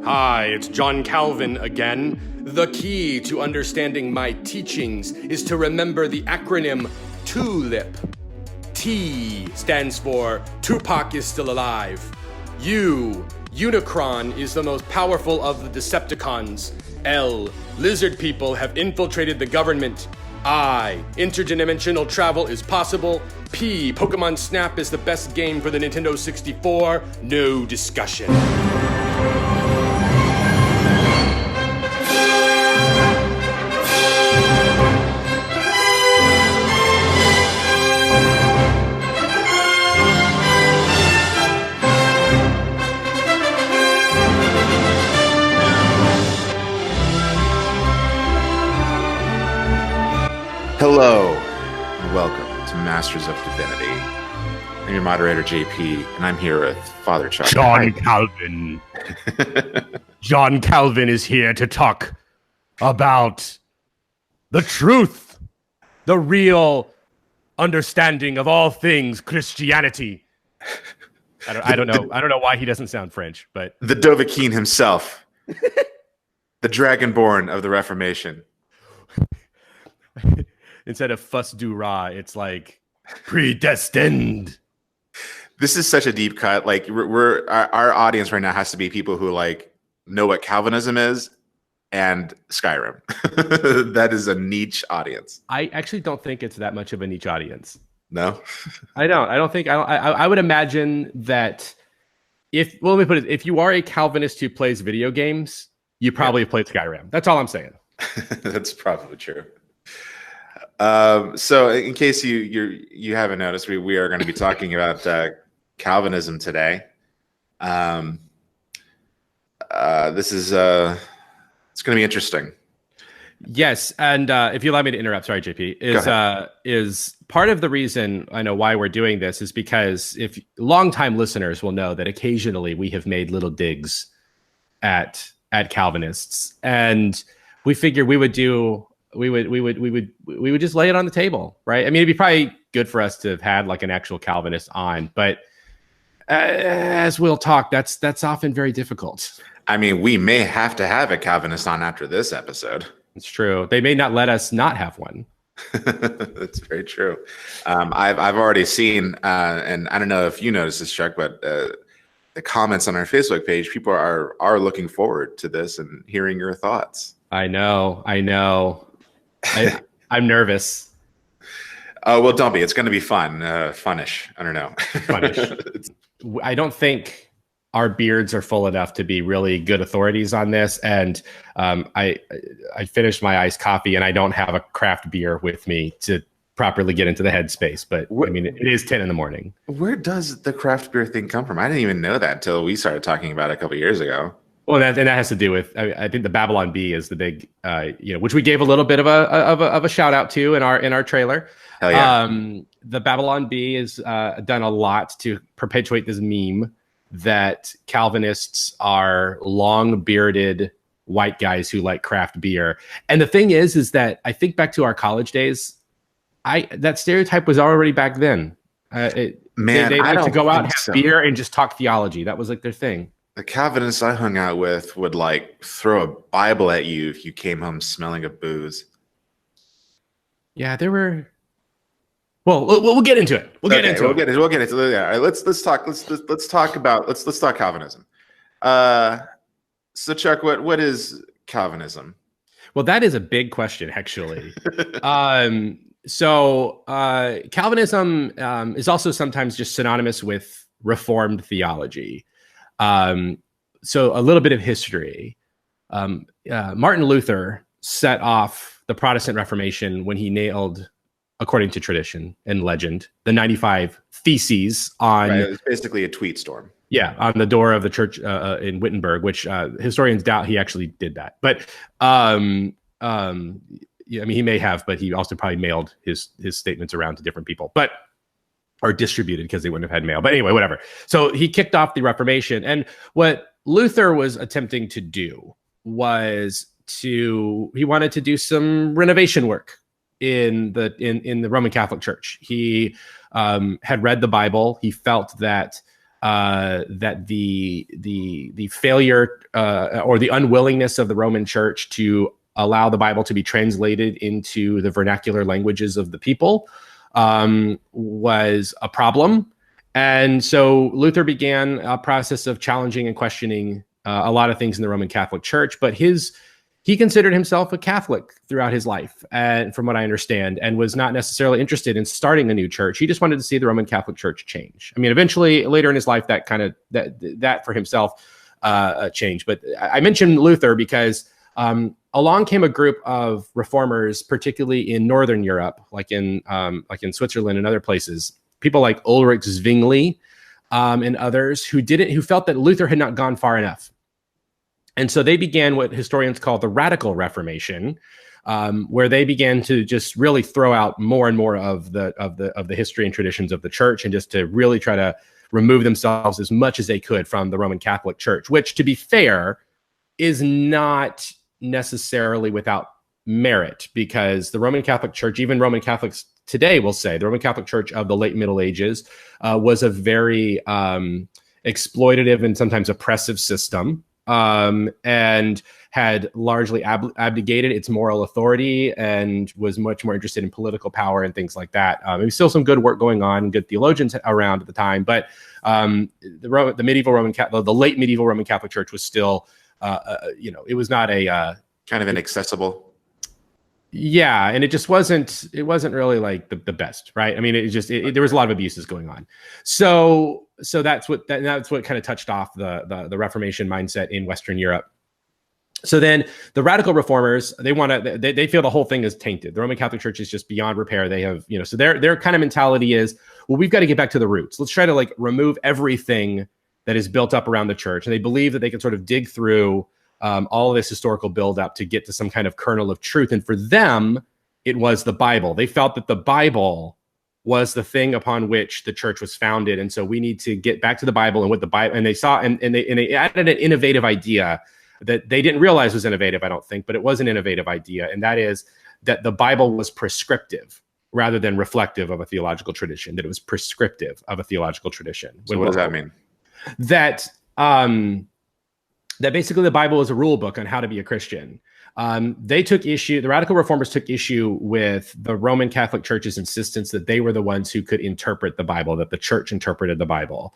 Hi, it's John Calvin again. The key to understanding my teachings is to remember the acronym TULIP. T stands for Tupac is still alive. U, Unicron is the most powerful of the Decepticons. L, lizard people have infiltrated the government. I, interdimensional travel is possible. P, Pokemon Snap is the best game for the Nintendo 64. No discussion. Hello, and welcome to Masters of Divinity. I'm your moderator, JP, and I'm here with Father Chuck. John Calvin. John Calvin is here to talk about the truth, the real understanding of all things Christianity. I don't know why he doesn't sound French, but the Dovahkiin himself, the Dragonborn of the Reformation. Instead of fuss do ra, it's like predestined. This is such a deep cut. Like our audience right now has to be people who like know what Calvinism is and Skyrim. That is a niche audience. I actually don't think it's that much of a niche audience. No, I don't think. I would imagine that let me put it. If you are a Calvinist who plays video games, you probably played Skyrim. That's all I'm saying. That's probably true. So in case you haven't noticed, we are going to be talking about Calvinism today. This is it's going to be interesting. Yes, and if you allow me to interrupt, sorry, JP, is part of the reason I know why we're doing this is because if longtime listeners will know that occasionally we have made little digs at Calvinists, and we figured we would just lay it on the table, right? I mean, it'd be probably good for us to have had like an actual Calvinist on, but as we'll talk, that's often very difficult. I mean, we may have to have a Calvinist on after this episode. It's true. They may not let us not have one. That's very true. I've already seen, and I don't know if you noticed this, Chuck, but the comments on our Facebook page, people are looking forward to this and hearing your thoughts. I know. I'm nervous. Oh, well, don't be. It's going to be fun. Funnish. I don't know. Funnish. I don't think our beards are full enough to be really good authorities on this. And I finished my iced coffee, and I don't have a craft beer with me to properly get into the headspace. But I mean, it is 10 in the morning. Where does the craft beer thing come from? I didn't even know that until we started talking about it a couple of years ago. Well, that has to do with I think the Babylon Bee is the big which we gave a little bit of a shout out to in our trailer. Hell yeah. The Babylon Bee has done a lot to perpetuate this meme that Calvinists are long bearded white guys who like craft beer. And the thing is that I think back to our college days, that stereotype was already back then. They like to go out and have beer and just talk theology. That was like their thing. The Calvinists I hung out with would like throw a Bible at you if you came home smelling of booze. Yeah, there were. Well, we'll get into it. We'll get into it. We'll get into it. Yeah, all right, let's talk Calvinism. So Chuck, what is Calvinism? Well, that is a big question, actually. So Calvinism is also sometimes just synonymous with Reformed theology. So a little bit of history. Martin Luther set off the Protestant Reformation when he nailed, according to tradition and legend, the 95 Theses on... Right, it was basically a tweet storm. Yeah, on the door of the church in Wittenberg, which historians doubt he actually did that. But yeah, I mean, he may have, but he also probably mailed his statements around to different people. But or distributed because they wouldn't have had mail. But anyway, whatever. So he kicked off the Reformation. And what Luther was attempting to do was he wanted to do some renovation work in the Roman Catholic Church. He had read the Bible. He felt that that the failure or the unwillingness of the Roman Church to allow the Bible to be translated into the vernacular languages of the people was a problem. And so Luther began a process of challenging and questioning a lot of things in the Roman Catholic Church, but he considered himself a Catholic throughout his life, and from what I understand, and was not necessarily interested in starting a new church. He just wanted to see the Roman Catholic Church change. I mean, eventually, later in his life, that for himself changed. But I mentioned Luther because along came a group of reformers, particularly in Northern Europe, like in Switzerland and other places. People like Ulrich Zwingli and others who felt that Luther had not gone far enough. And so they began what historians call the Radical Reformation, where they began to just really throw out more and more of the history and traditions of the church, and just to really try to remove themselves as much as they could from the Roman Catholic Church, which, to be fair, is not necessarily without merit, because the Roman Catholic Church, even Roman Catholics today will say, the Roman Catholic Church of the late Middle Ages was a very exploitative and sometimes oppressive system. And had largely abdicated its moral authority and was much more interested in political power and things like that. There was still some good work going on, good theologians around at the time, but the late medieval Roman Catholic Church was still, it was not a kind of inaccessible. Yeah, and it wasn't really like the best, right? I mean, there was a lot of abuses going on. So that's what kind of touched off the Reformation mindset in Western Europe. So then the radical reformers, they feel the whole thing is tainted. The Roman Catholic Church is just beyond repair. They have, so their kind of mentality is, well, we've got to get back to the roots. Let's try to remove everything that is built up around the church. And they believe that they can sort of dig through all of this historical buildup to get to some kind of kernel of truth. And for them, it was the Bible. They felt that the Bible was the thing upon which the church was founded. And so we need to get back to the Bible and what the Bible, and they saw, and they added an innovative idea that they didn't realize was innovative, I don't think, but it was an innovative idea. And that is that the Bible was prescriptive rather than reflective of a theological tradition, that it was prescriptive of a theological tradition. So what does that mean? That basically the Bible is a rule book on how to be a Christian. The radical reformers took issue with the Roman Catholic Church's insistence that they were the ones who could interpret the Bible, that the church interpreted the Bible.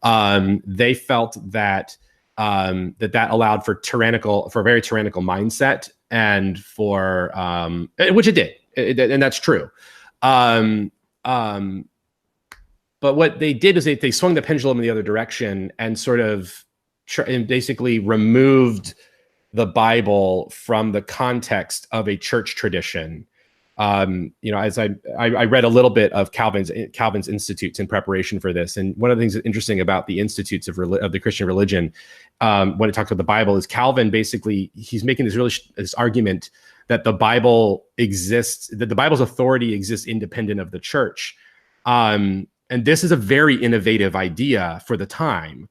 They felt that that allowed for a very tyrannical mindset, and for which it did, and that's true. But what they did is they swung the pendulum in the other direction and sort of and basically removed the Bible from the context of a church tradition. As I read a little bit of Calvin's institutes in preparation for this, and one of the things that's interesting about the institutes of the Christian religion, when it talks about the Bible, is Calvin basically, he's making this argument that the Bible exists, that the Bible's authority exists independent of the church, and this is a very innovative idea for the time.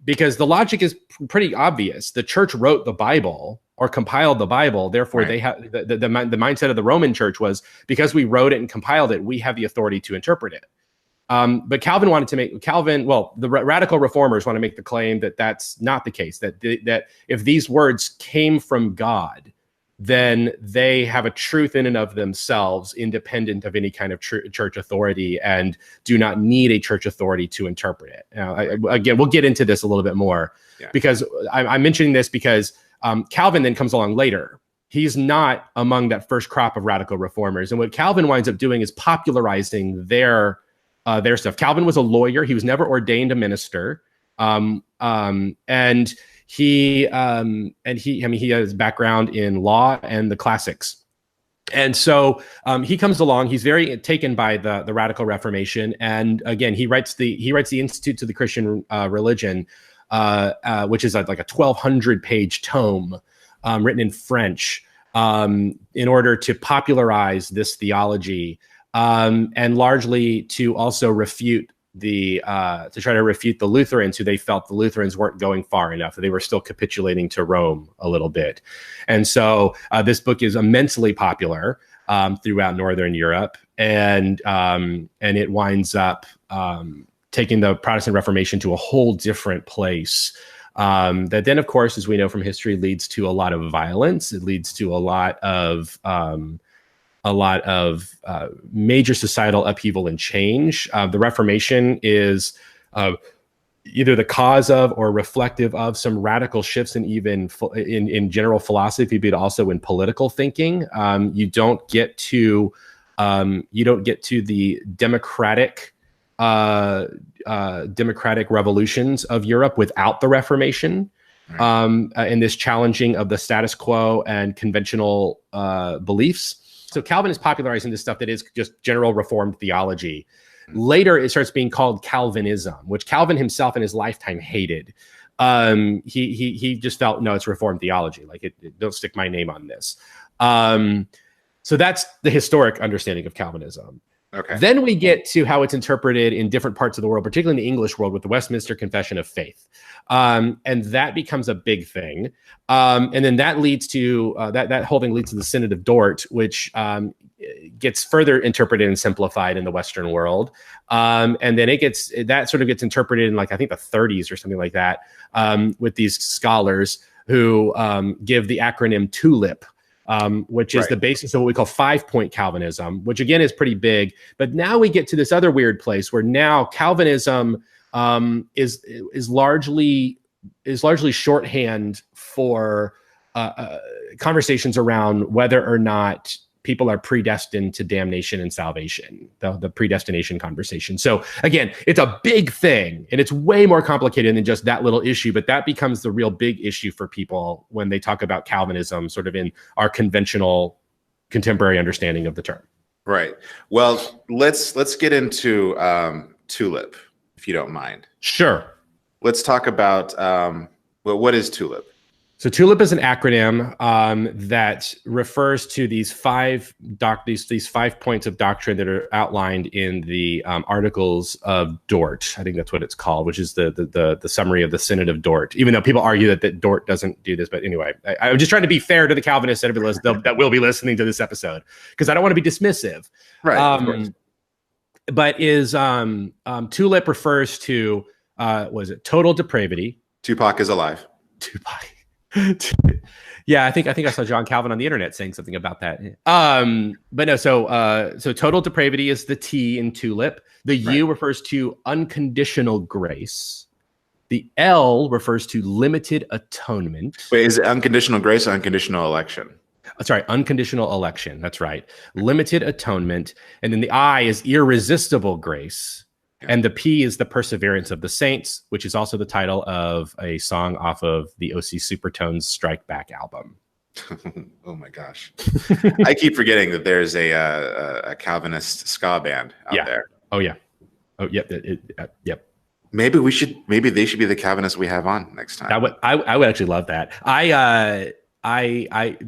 Because the logic is pretty obvious. The church wrote the Bible or compiled the Bible. Therefore, right. They have the mindset of the Roman church was, because we wrote it and compiled it, we have the authority to interpret it. But the radical reformers want to make the claim that that's not the case, that if these words came from God, then they have a truth in and of themselves, independent of any kind of church authority, and do not need a church authority to interpret it. Now, again, we'll get into this a little bit more, because I'm mentioning this because Calvin then comes along later. He's not among that first crop of radical reformers. And what Calvin winds up doing is popularizing their stuff. Calvin was a lawyer. He was never ordained a minister. And he has background in law and the classics. And so he comes along. He's very taken by the Radical Reformation. And again, he writes the Institutes of the Christian Religion, which is like a 1,200-page tome written in French in order to popularize this theology, and largely to also to try to refute the Lutherans, who they felt the Lutherans weren't going far enough. They were still capitulating to Rome a little bit. And so this book is immensely popular throughout Northern Europe, and it winds up taking the Protestant Reformation to a whole different place. That then, of course, as we know from history, leads to a lot of violence. It leads to a lot of major societal upheaval and change. The Reformation is either the cause of or reflective of some radical shifts in even in general philosophy, but also in political thinking. You don't get to the democratic revolutions of Europe without the Reformation. Right. And this challenging of the status quo and conventional beliefs. So Calvin is popularizing this stuff that is just general Reformed theology. Later, it starts being called Calvinism, which Calvin himself in his lifetime hated. He just felt, no, it's Reformed theology. Like, don't stick my name on this. So that's the historic understanding of Calvinism. Okay. Then we get to how it's interpreted in different parts of the world, particularly in the English world, with the Westminster Confession of Faith. And that becomes a big thing. And then that leads to, that whole thing leads to the Synod of Dort, which gets further interpreted and simplified in the Western world. And then that sort of gets interpreted in, like, I think the 30s or something like that, with these scholars who give the acronym TULIP, which is the basis of what we call 5-point Calvinism, which again is pretty big. But now we get to this other weird place where now Calvinism is largely shorthand for conversations around whether or not people are predestined to damnation and salvation, the predestination conversation. So again, it's a big thing, and it's way more complicated than just that little issue, but that becomes the real big issue for people when they talk about Calvinism, sort of in our conventional contemporary understanding of the term. Right. Well, let's get into TULIP, if you don't mind. Sure. Let's talk about, what is TULIP? So TULIP is an acronym that refers to these 5 points of doctrine that are outlined in the Articles of Dort. I think that's what it's called, which is the summary of the Synod of Dort. Even though people argue that Dort doesn't do this, but anyway, I'm just trying to be fair to the Calvinists that will be listening to this episode, because I don't want to be dismissive. Right. Of course. But TULIP refers to was it total depravity? Tupac is alive. Tupac. Yeah, I think I saw John Calvin on the internet saying something about that. But no, so total depravity is the T in TULIP. The U refers to unconditional grace. The L refers to limited atonement. Wait, is it unconditional grace or unconditional election? Sorry, unconditional election. That's right. Limited atonement. And then the I is irresistible grace. And the P is the perseverance of the saints, which is also the title of a song off of the OC Supertones Strike Back album. Oh my gosh. I keep forgetting that there's a Calvinist ska band out there. Oh yeah. Oh yeah. Yep. Maybe they should be the Calvinists we have on next time. I would actually love that. I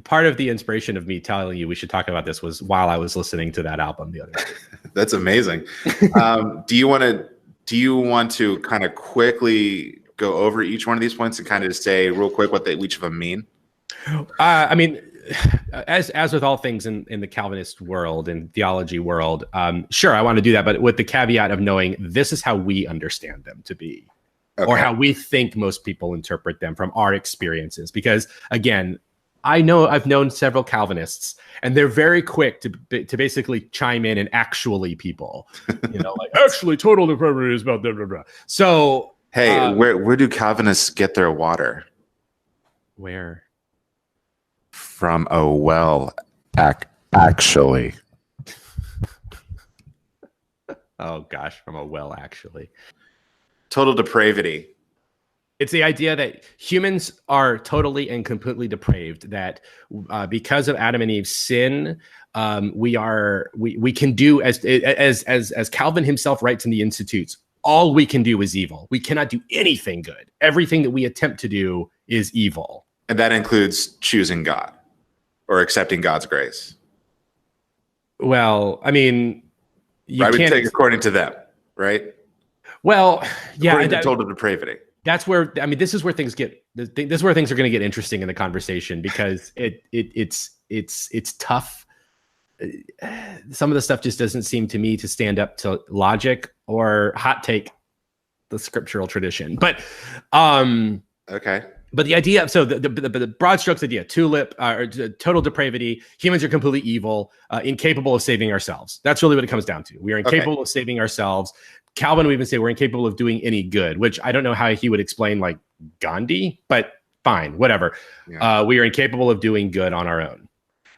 part of the inspiration of me telling you we should talk about this was while I was listening to that album the other day. That's amazing. Do you want to kind of quickly go over each one of these points and kind of just say real quick what each of them mean? I mean, as with all things in the Calvinist world and theology world, sure, I want to do that, but with the caveat of knowing this is how we understand them to be, or how we think most people interpret them from our experiences. Because again, I've known several Calvinists, and they're very quick to basically chime in and actually people, like actually total depravity is about blah, blah, blah. So hey, where do Calvinists get their water? Where? From a well, actually. Oh gosh, from a well, actually. Total depravity. It's the idea that humans are totally and completely depraved, that because of Adam and Eve's sin, we can do, as Calvin himself writes in the Institutes, all we can do is evil. We cannot do anything good. Everything that we attempt to do is evil. And that includes choosing God or accepting God's grace. Well, I mean, you can't take according to them, right? Well, yeah. According to total depravity. That's where, I mean, this is where things are going to get interesting in the conversation, because it's tough. Some of the stuff just doesn't seem to me to stand up to logic or hot take. the scriptural tradition. But Okay. But the idea, so the broad strokes idea, tulip, or total depravity, humans are completely evil, incapable of saving ourselves. That's really what it comes down to. We are incapable of saving ourselves. Calvin would even say we're incapable of doing any good, which I don't know how he would explain like Gandhi, but fine, whatever. Yeah. We are incapable of doing good on our own.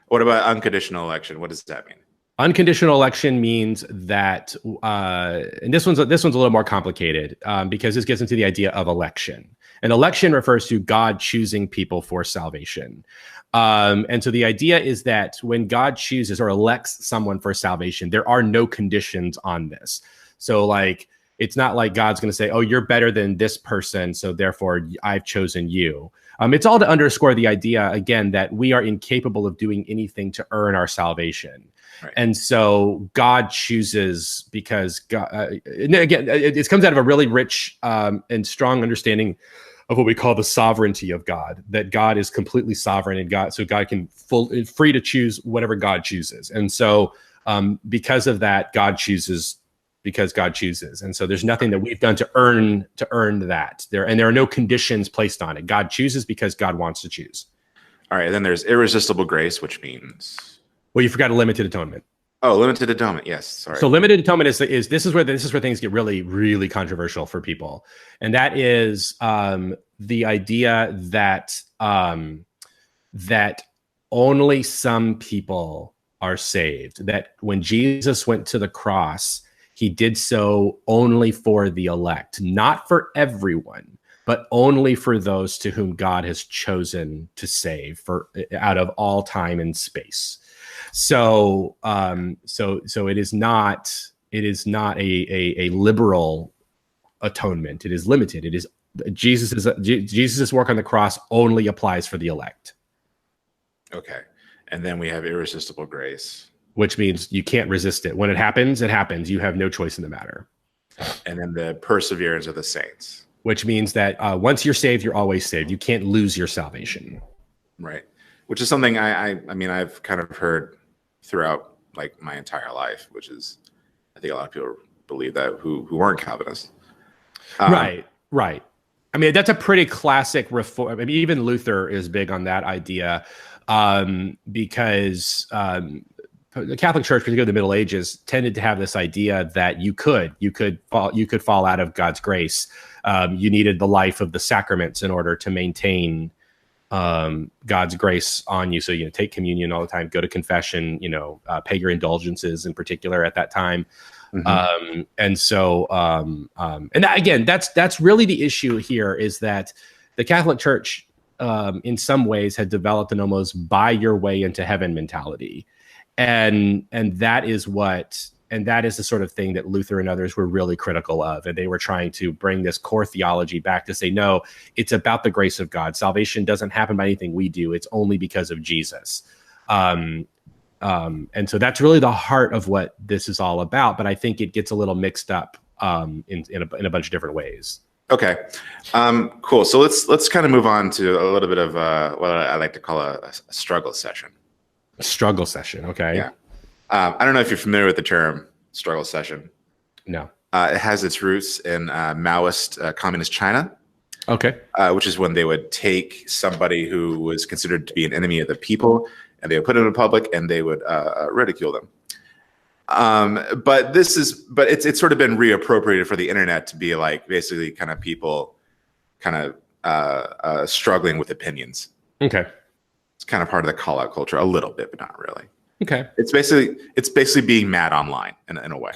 What about unconditional election? What does that mean? Unconditional election means that, and this one's a little more complicated because this gets into the idea of election. And election refers to God choosing people for salvation. And so the idea is that when God chooses or elects someone for salvation, there are no conditions on this. So like, it's not like God's going to say, oh, you're better than this person, so therefore I've chosen you. It's all to underscore the idea, again, that we are incapable of doing anything to earn our salvation. Right. And so God chooses because God, again, it comes out of a really rich and strong understanding of what we call the sovereignty of God, that God is completely sovereign and God can free to choose whatever God chooses. And so because of that, God chooses because God chooses. And so there's nothing that we've done to earn that. There are no conditions placed on it. God chooses because God wants to choose. All right. And then there's irresistible grace, which means, well, you forgot a limited atonement. Oh, limited atonement. Yes. Sorry. So limited atonement is this is where things get really, really controversial for people. And that is the idea that that only some people are saved, that when Jesus went to the cross, he did so only for the elect, not for everyone, but only for those to whom God has chosen to save out of all time and space. So it is not a liberal atonement. It is limited. It is Jesus's work on the cross only applies for the elect. Okay. And then we have irresistible grace, which means you can't resist it. When it happens, it happens. You have no choice in the matter. And then the perseverance of the saints, which means that once you're saved, you're always saved. You can't lose your salvation. Right. Which is something I mean, I've kind of heard throughout like my entire life, which is, I think a lot of people believe that who weren't Calvinists. Right. I mean, that's a pretty classic reform. I mean, even Luther is big on that idea because the Catholic Church, particularly the Middle Ages, tended to have this idea that you could fall out of God's grace. You needed the life of the sacraments in order to maintain God's grace on you. So, take communion all the time, go to confession, pay your indulgences in particular at that time. Mm-hmm. And that, again, that's really the issue here, is that the Catholic Church, in some ways, had developed an almost buy your way into heaven mentality. And that is the sort of thing that Luther and others were really critical of. And they were trying to bring this core theology back to say, no, it's about the grace of God. Salvation doesn't happen by anything we do. It's only because of Jesus. And so that's really the heart of what this is all about. But I think it gets a little mixed up in a bunch of different ways. Okay, cool. So let's kind of move on to a little bit of what I like to call a struggle session. A struggle session, okay. Yeah. I don't know if you're familiar with the term struggle session. No. It has its roots in Maoist communist China. Okay. Which is when they would take somebody who was considered to be an enemy of the people, and they would put them in public, and they would ridicule them. But it's sort of been reappropriated for the internet to be like basically kind of people kind of struggling with opinions. Okay. It's kind of part of the call out culture a little bit, but not really. Okay. It's basically being mad online in a way.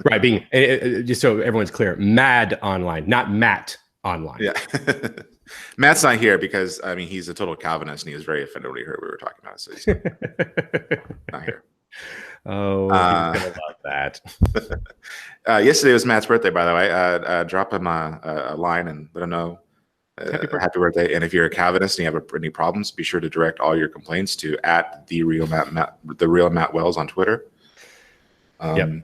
Right. Being just so everyone's clear, mad online, not Matt online. Yeah. Matt's not here because he's a total Calvinist and he was very offended when he heard we were talking about it. So he's not here. Oh, he's gonna love that. Yesterday was Matt's birthday, by the way. Drop him a line and let him know happy birthday. And if you're a Calvinist and you have any problems, be sure to direct all your complaints to @the real Matt Wells on Twitter. Yep.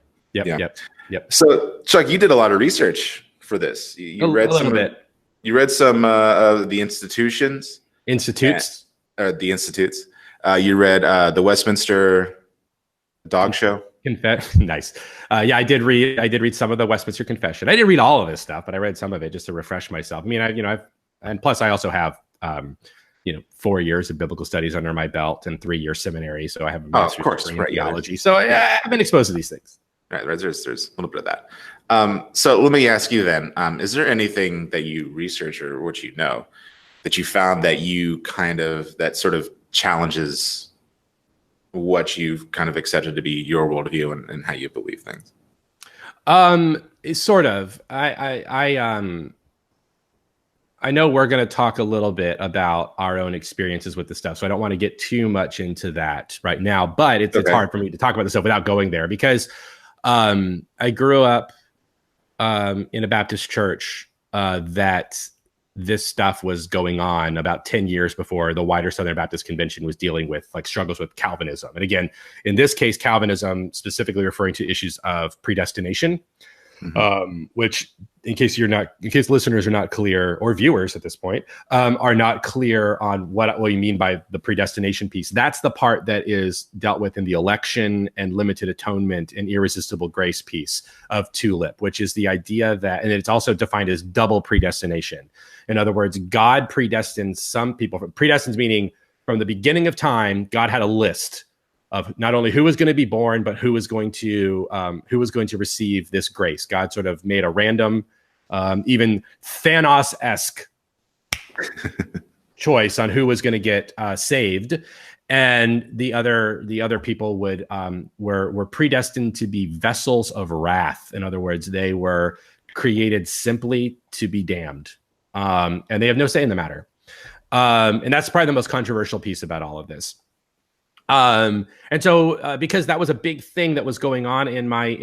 So, Chuck, you did a lot of research for this. You read some of the institutes. You read the Westminster Dog Show. Nice. Yeah, I did read some of the Westminster Confession. I didn't read all of this stuff, but I read some of it just to refresh myself. I mean, and plus I also have 4 years of biblical studies under my belt and 3-year seminary, so I have a master's degree in theology. So I've been exposed to these things. Right, there's a little bit of that. So let me ask you then: is there anything that you research or what you know that you found that that sort of challenges what you've kind of accepted to be your worldview and how you believe things? Sort of. I know we're going to talk a little bit about our own experiences with this stuff, so I don't want to get too much into that right now. But it's hard for me to talk about this stuff without going there, because I grew up in a Baptist church that this stuff was going on about 10 years before the wider Southern Baptist Convention was dealing with like struggles with Calvinism. And again, in this case, Calvinism specifically referring to issues of predestination, which in case listeners are not clear, or viewers at this point are not clear on what you mean by the predestination piece. That's the part that is dealt with in the election and limited atonement and irresistible grace piece of TULIP, which is the idea that, and it's also defined as double predestination. In other words, God predestines some people. Predestines meaning from the beginning of time, God had a list of not only who was going to be born, but who was going to receive this grace. God sort of made a random, even Thanos-esque choice on who was going to get saved, and the other people were predestined to be vessels of wrath. In other words, they were created simply to be damned, and they have no say in the matter. And that's probably the most controversial piece about all of this. And so because that was a big thing that was going on in my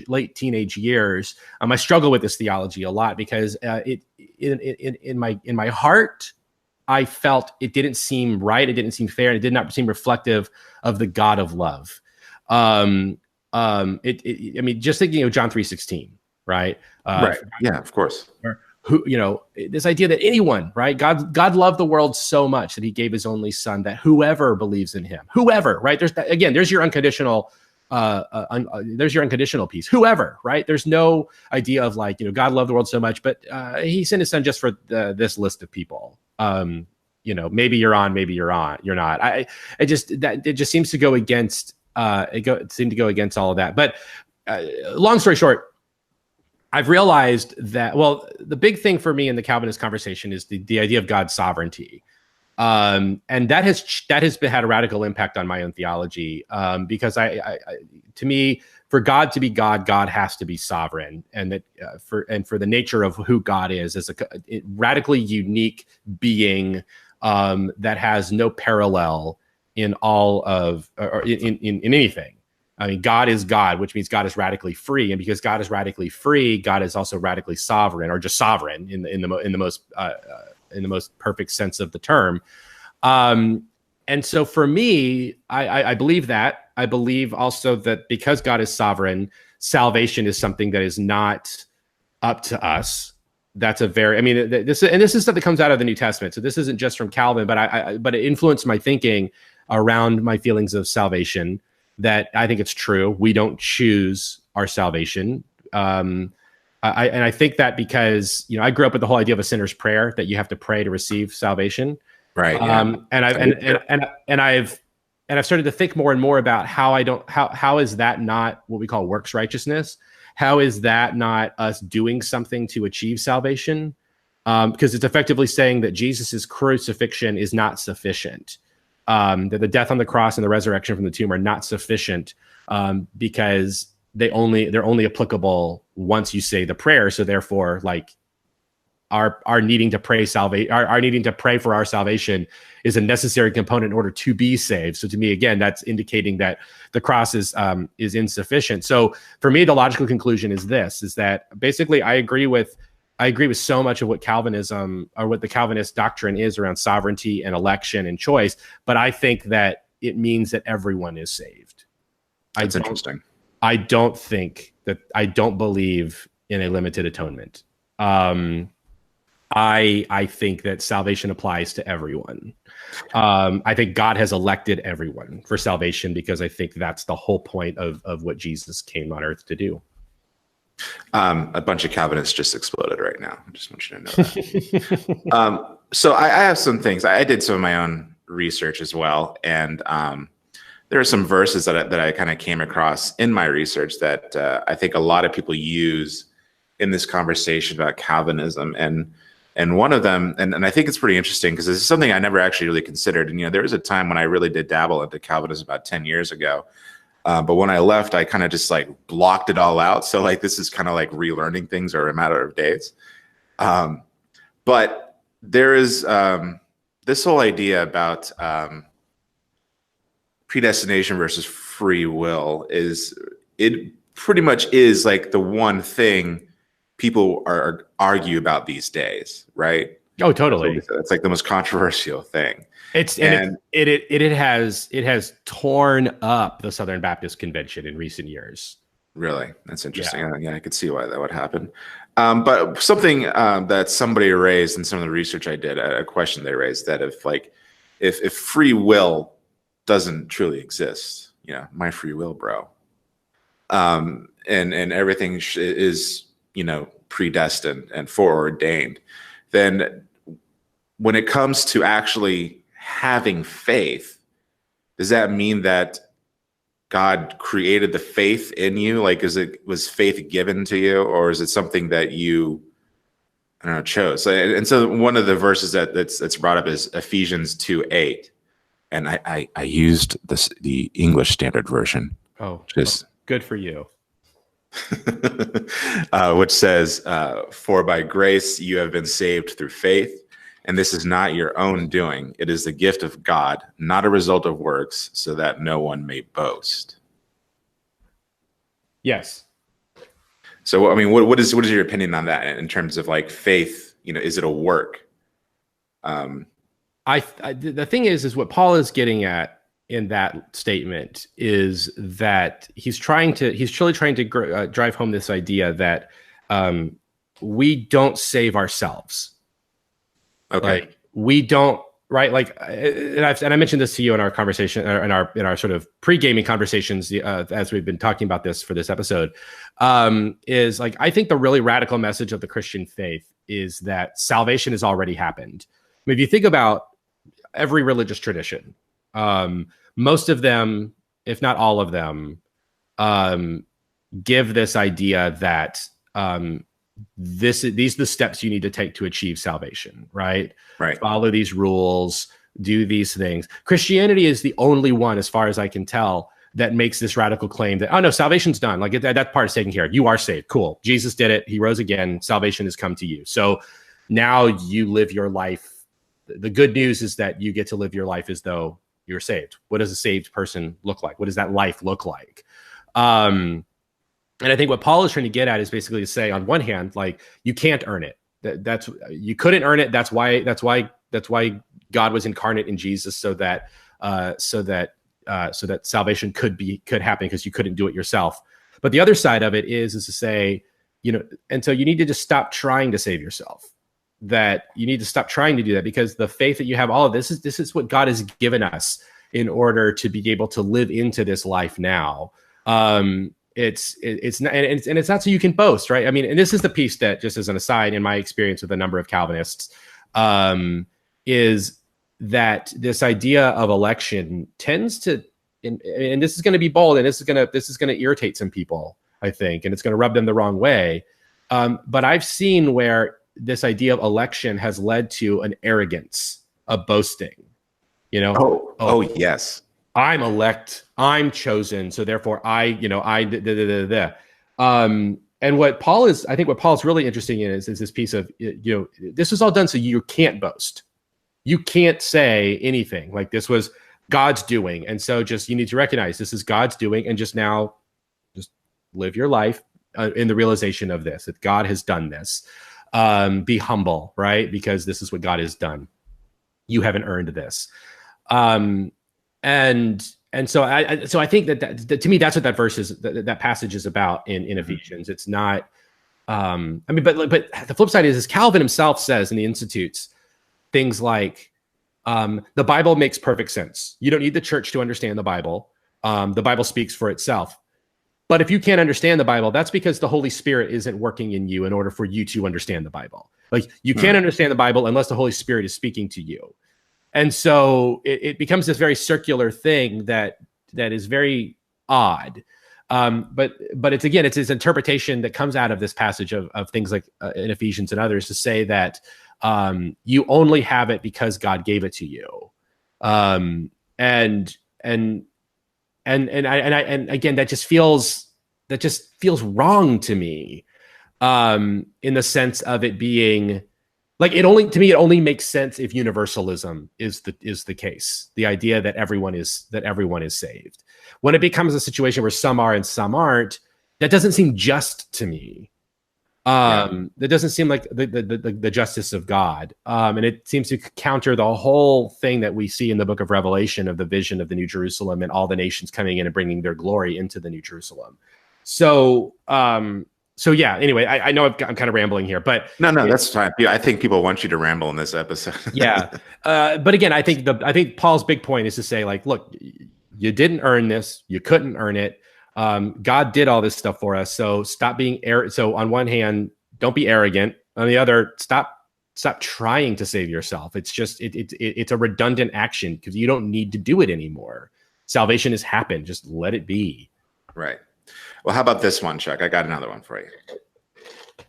late teenage years, I struggle with this theology a lot, because in my heart, I felt it didn't seem right, it didn't seem fair, and it did not seem reflective of the God of love. I mean, just thinking of John 3:16, right? Right. Yeah, of course. Who, this idea that anyone, right? God loved the world so much that he gave his only son, that whoever believes in him, whoever, right? There's your unconditional, there's your unconditional piece. Whoever, right? There's no idea of like, God loved the world so much, but he sent his son just for this list of people. Maybe you're on, maybe you're not. It just seems to go against, it seemed to go against all of that. But long story short, I've realized that, well, the big thing for me in the Calvinist conversation is the idea of God's sovereignty. And that has had a radical impact on my own theology, because to me, for God to be God, God has to be sovereign, and that for the nature of who God is as a radically unique being that has no parallel in all of or in anything. I mean, God is God, which means God is radically free, and because God is radically free, God is also radically sovereign, or just sovereign in the most perfect sense of the term. And so for me, I believe that. I believe also that because God is sovereign, salvation is something that is not up to us. That's this is stuff that comes out of the New Testament. So this isn't just from Calvin, but it influenced my thinking around my feelings of salvation. That I think it's true. We don't choose our salvation. I think that because, I grew up with the whole idea of a sinner's prayer, that you have to pray to receive salvation. Right. Yeah. And I've started to think more and more about how is that not what we call works righteousness? How is that not us doing something to achieve salvation? Because it's effectively saying that Jesus's crucifixion is not sufficient. That the death on the cross and the resurrection from the tomb are not sufficient, because they're only applicable once you say the prayer. So therefore, like our needing to pray our needing to pray for our salvation is a necessary component in order to be saved. So to me, again, that's indicating that the cross is insufficient. So for me, the logical conclusion is that basically I agree with so much of what Calvinism, or what the Calvinist doctrine is around sovereignty and election and choice, but I think that it means that everyone is saved. That's interesting. I don't believe in a limited atonement. I think that salvation applies to everyone. I think God has elected everyone for salvation because I think that's the whole point of what Jesus came on earth to do. A bunch of Calvinists just exploded right now. I just want you to know that. So I have some things. I did some of my own research as well, and there are some verses that I kind of came across in my research that I think a lot of people use in this conversation about Calvinism, and one of them, and I think it's pretty interesting because this is something I never actually really considered. And there was a time when I really did dabble into Calvinism about 10 years ago. But when I left, I kind of just like blocked it all out. So like this is kind of like relearning things or a matter of days. But there is this whole idea about predestination versus free will it pretty much is like the one thing people argue about these days, right? Oh, totally. It's like the most controversial thing. It has torn up the Southern Baptist Convention in recent years. Really, that's interesting. Yeah, I could see why that would happen. But something that somebody raised in some of the research I did, a question they raised, that if free will doesn't truly exist, my free will, bro, and everything is predestined and foreordained, then when it comes to actually having faith, does that mean that God created the faith in you? Like, was faith given to you, or is it something that you, I don't know, chose? And so one of the verses that's brought up is Ephesians 2:8, and I used the English Standard Version. Oh, just good for you. Which says, "For by grace you have been saved through faith. And this is not your own doing. It is the gift of God, not a result of works, so that no one may boast." Yes. So, I mean, what is your opinion on that in terms of like faith? Is it a work? The thing is what Paul is getting at in that statement is that he's truly trying to drive home this idea that we don't save ourselves. Okay. Like we don't, right? Like, and I mentioned this to you in our conversation, or in our sort of pre-gaming conversations, as we've been talking about this for this episode, is like, I think the really radical message of the Christian faith is that salvation has already happened. I mean, if you think about every religious tradition, most of them, if not all of them, give this idea that these are the steps you need to take to achieve salvation, right? Right. Follow these rules, do these things. Christianity is the only one, as far as I can tell, that makes this radical claim that, oh no, salvation's done. Like that part is taken care of. You are saved. Cool. Jesus did it. He rose again. Salvation has come to you. So now you live your life. The good news is that you get to live your life as though you're saved. What does a saved person look like? What does that life look like? And I think what Paul is trying to get at is basically to say, on one hand, like, you can't earn it. That's you couldn't earn it. That's why God was incarnate in Jesus, so that salvation could happen, because you couldn't do it yourself. But the other side of it is to say, and so you need to just stop trying to save yourself. That you need to stop trying to do that, because the faith that you have, all of this is what God has given us in order to be able to live into this life now. It's not, and it's not so you can boast, right? I mean, and this is the piece that, just as an aside, in my experience with a number of Calvinists, is that this idea of election tends to, and this is going to be bold, and this is going to irritate some people, I think, and it's going to rub them the wrong way. But I've seen where this idea of election has led to an arrogance, a boasting. Oh yes. I'm elect, I'm chosen, so therefore and what Paul's really interesting in is this piece of, this was all done so you can't boast. You can't say anything. Like, this was God's doing. And so you need to recognize this is God's doing, and just live your life in the realization of this, that God has done this. Be humble, right? Because this is what God has done. You haven't earned this. And so I think that to me, that's what that verse is, that passage is about in Ephesians. It's not I mean, but the flip side is Calvin himself says in the Institutes things like, the Bible makes perfect sense. You don't need the church to understand the Bible. The Bible speaks for itself. But if you can't understand the Bible, that's because the Holy Spirit isn't working in you in order for you to understand the Bible. Like, you can't understand the Bible unless the Holy Spirit is speaking to you. And so it becomes this very circular thing that is very odd. But it's, again, it's his interpretation that comes out of this passage of things like in Ephesians and others, to say that you only have it because God gave it to you. And again, that just feels wrong to me, in the sense of it being like, it only makes sense if universalism is the case. The idea that everyone is saved. When it becomes a situation where some are and some aren't, that doesn't seem just to me. That doesn't seem like the justice of God. And it seems to counter the whole thing that we see in the book of Revelation of the vision of the New Jerusalem and all the nations coming in and bringing their glory into the New Jerusalem. So yeah, anyway, I know I'm kind of rambling here, but no, that's fine. I think people want you to ramble in this episode. Yeah. But again, I think Paul's big point is to say, like, look, you didn't earn this. You couldn't earn it. God did all this stuff for us. So stop being So on one hand, don't be arrogant. On the other, stop trying to save yourself. It's just, it's a redundant action because you don't need to do it anymore. Salvation has happened. Just let it be. Right. Well, how about this one, Chuck? I got another one for you.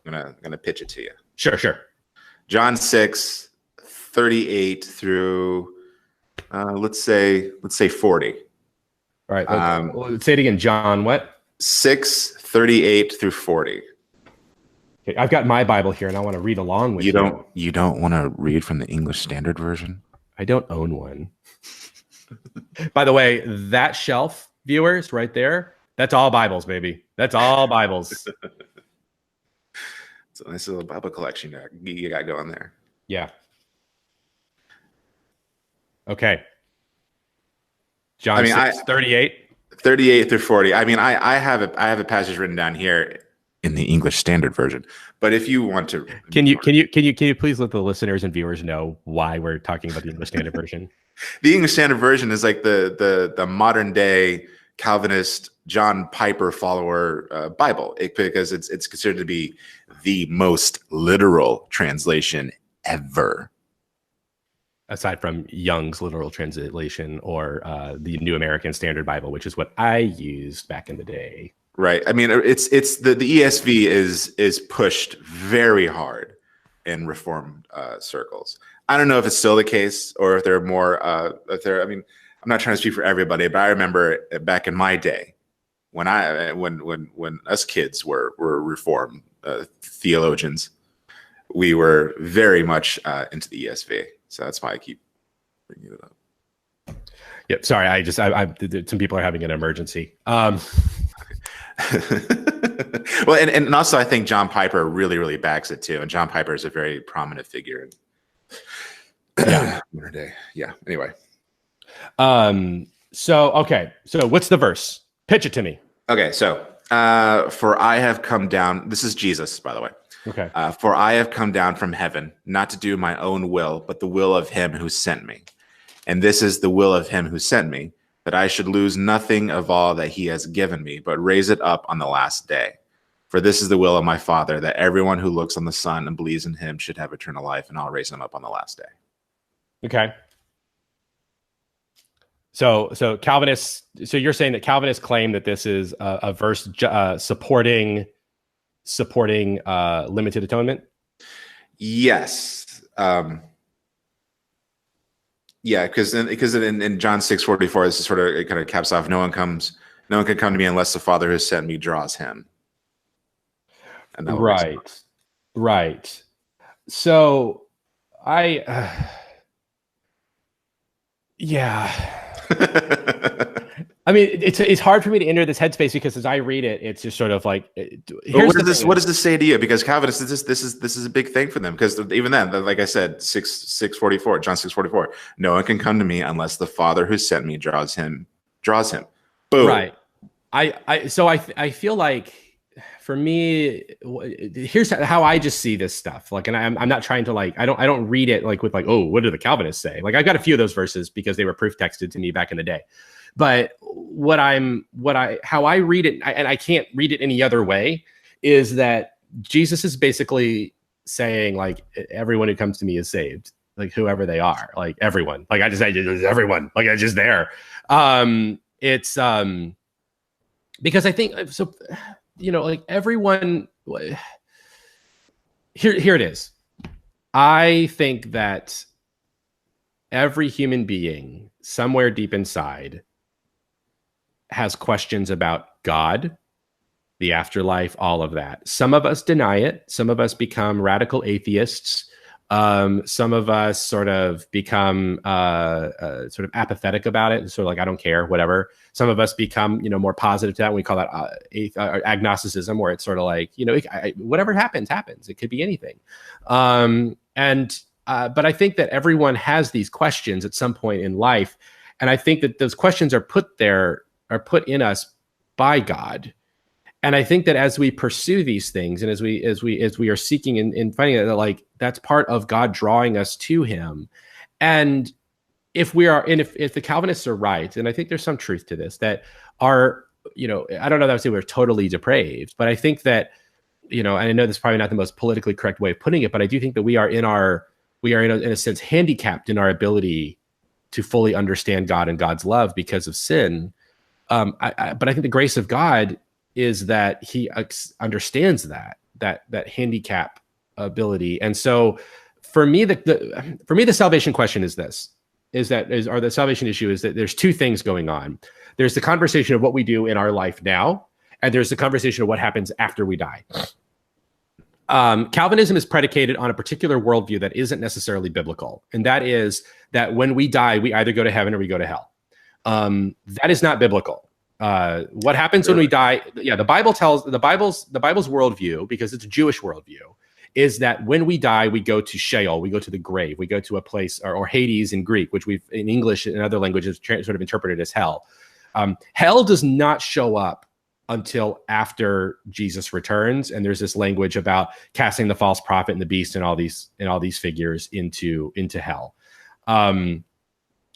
I'm gonna pitch it to you. Sure. John 6:38 through let's say 40. All right. Let's say it again. John, what? 6:38 through 40. Okay, I've got my Bible here, and I want to read along with you. You don't want to read from the English Standard Version? I don't own one. By the way, that shelf, viewers, right there, that's all Bibles, baby. That's all Bibles. It's a nice little Bible collection you got going there. Yeah. Okay. John 6:38. 38 through 40. I mean, I have a passage written down here in the English Standard Version. But if you want to, can you please let the listeners and viewers know why we're talking about the English Standard Version? The English Standard Version is like the modern day Calvinist John Piper follower Bible, because it's considered to be the most literal translation ever. Aside from Young's literal translation or the New American Standard Bible, which is what I used back in the day. Right. I mean, it's the ESV is pushed very hard in Reformed circles. I don't know if it's still the case or if there are more. I mean, I'm not trying to speak for everybody, but I remember back in my day when us kids were Reformed theologians, we were very much into the ESV. So that's why I keep bringing it up. Yep. Sorry. I some people are having an emergency. Well, and also I think John Piper really, really backs it too. And John Piper is a very prominent figure in modern day. Yeah. Anyway. So what's the verse? Pitch it to me. Okay. So, for I have come down, this is Jesus, by the way. Okay. For I have come down from heaven, not to do my own will, but the will of him who sent me. And this is the will of him who sent me, that I should lose nothing of all that he has given me, but raise it up on the last day. For this is the will of my Father, that everyone who looks on the Son and believes in him should have eternal life, and I'll raise him up on the last day. Okay. So Calvinists. So you're saying that Calvinists claim that this is a verse supporting limited atonement? Yes. Yeah, because in John 6:44, this is sort of, it kind of caps off, no one can come to me unless the Father who sent me draws him. And right. So yeah. I mean, it's hard for me to enter this headspace because as I read it, it's just sort of like, what does this say to you? Because Calvinists, this is a big thing for them. Because even then, like I said, John 6:44, no one can come to me unless the Father who sent me draws him. Boom. Right. I feel like for me, here's how I just see this stuff. Like, and I'm not trying to like, I don't read it like with like, oh, what do the Calvinists say? Like, I've got a few of those verses because they were proof texted to me back in the day. But how I read it, and I can't read it any other way, is that Jesus is basically saying like, everyone who comes to me is saved, like whoever they are, like everyone, like I just say everyone, like I just there. It's because I think so. Like everyone, here it is. I think that every human being somewhere deep inside has questions about God, the afterlife, all of that. Some of us deny it. Some of us become radical atheists. Some of us sort of become sort of apathetic about it, sort of like, I don't care, whatever. Some of us become, more positive to that. We call that agnosticism, where it's sort of like, whatever happens. It could be anything. But I think that everyone has these questions at some point in life. And I think that those questions are put in us by God. And I think that as we pursue these things, and as we are seeking and finding that, like, that's part of God drawing us to Him. And if the Calvinists are right, and I think there's some truth to this, that I don't know that I would say we're totally depraved, but I think that, and I know this is probably not the most politically correct way of putting it, but I do think that we are in a sense handicapped in our ability to fully understand God and God's love because of sin. But I think the grace of God is that He understands that handicap ability. And so for me, the salvation question is this, or the salvation issue is that there's two things going on. There's the conversation of what we do in our life now, and there's the conversation of what happens after we die. Calvinism is predicated on a particular worldview that isn't necessarily biblical. And that is that when we die, we either go to heaven or we go to hell. That is not biblical. What happens when we die? Yeah, the Bible's worldview, because it's a Jewish worldview, is that when we die, we go to Sheol, we go to the grave, we go to a place, or Hades in Greek, which we've in English and other languages sort of interpreted as hell. Hell does not show up until after Jesus returns, and there's this language about casting the false prophet and the beast and all these figures into hell.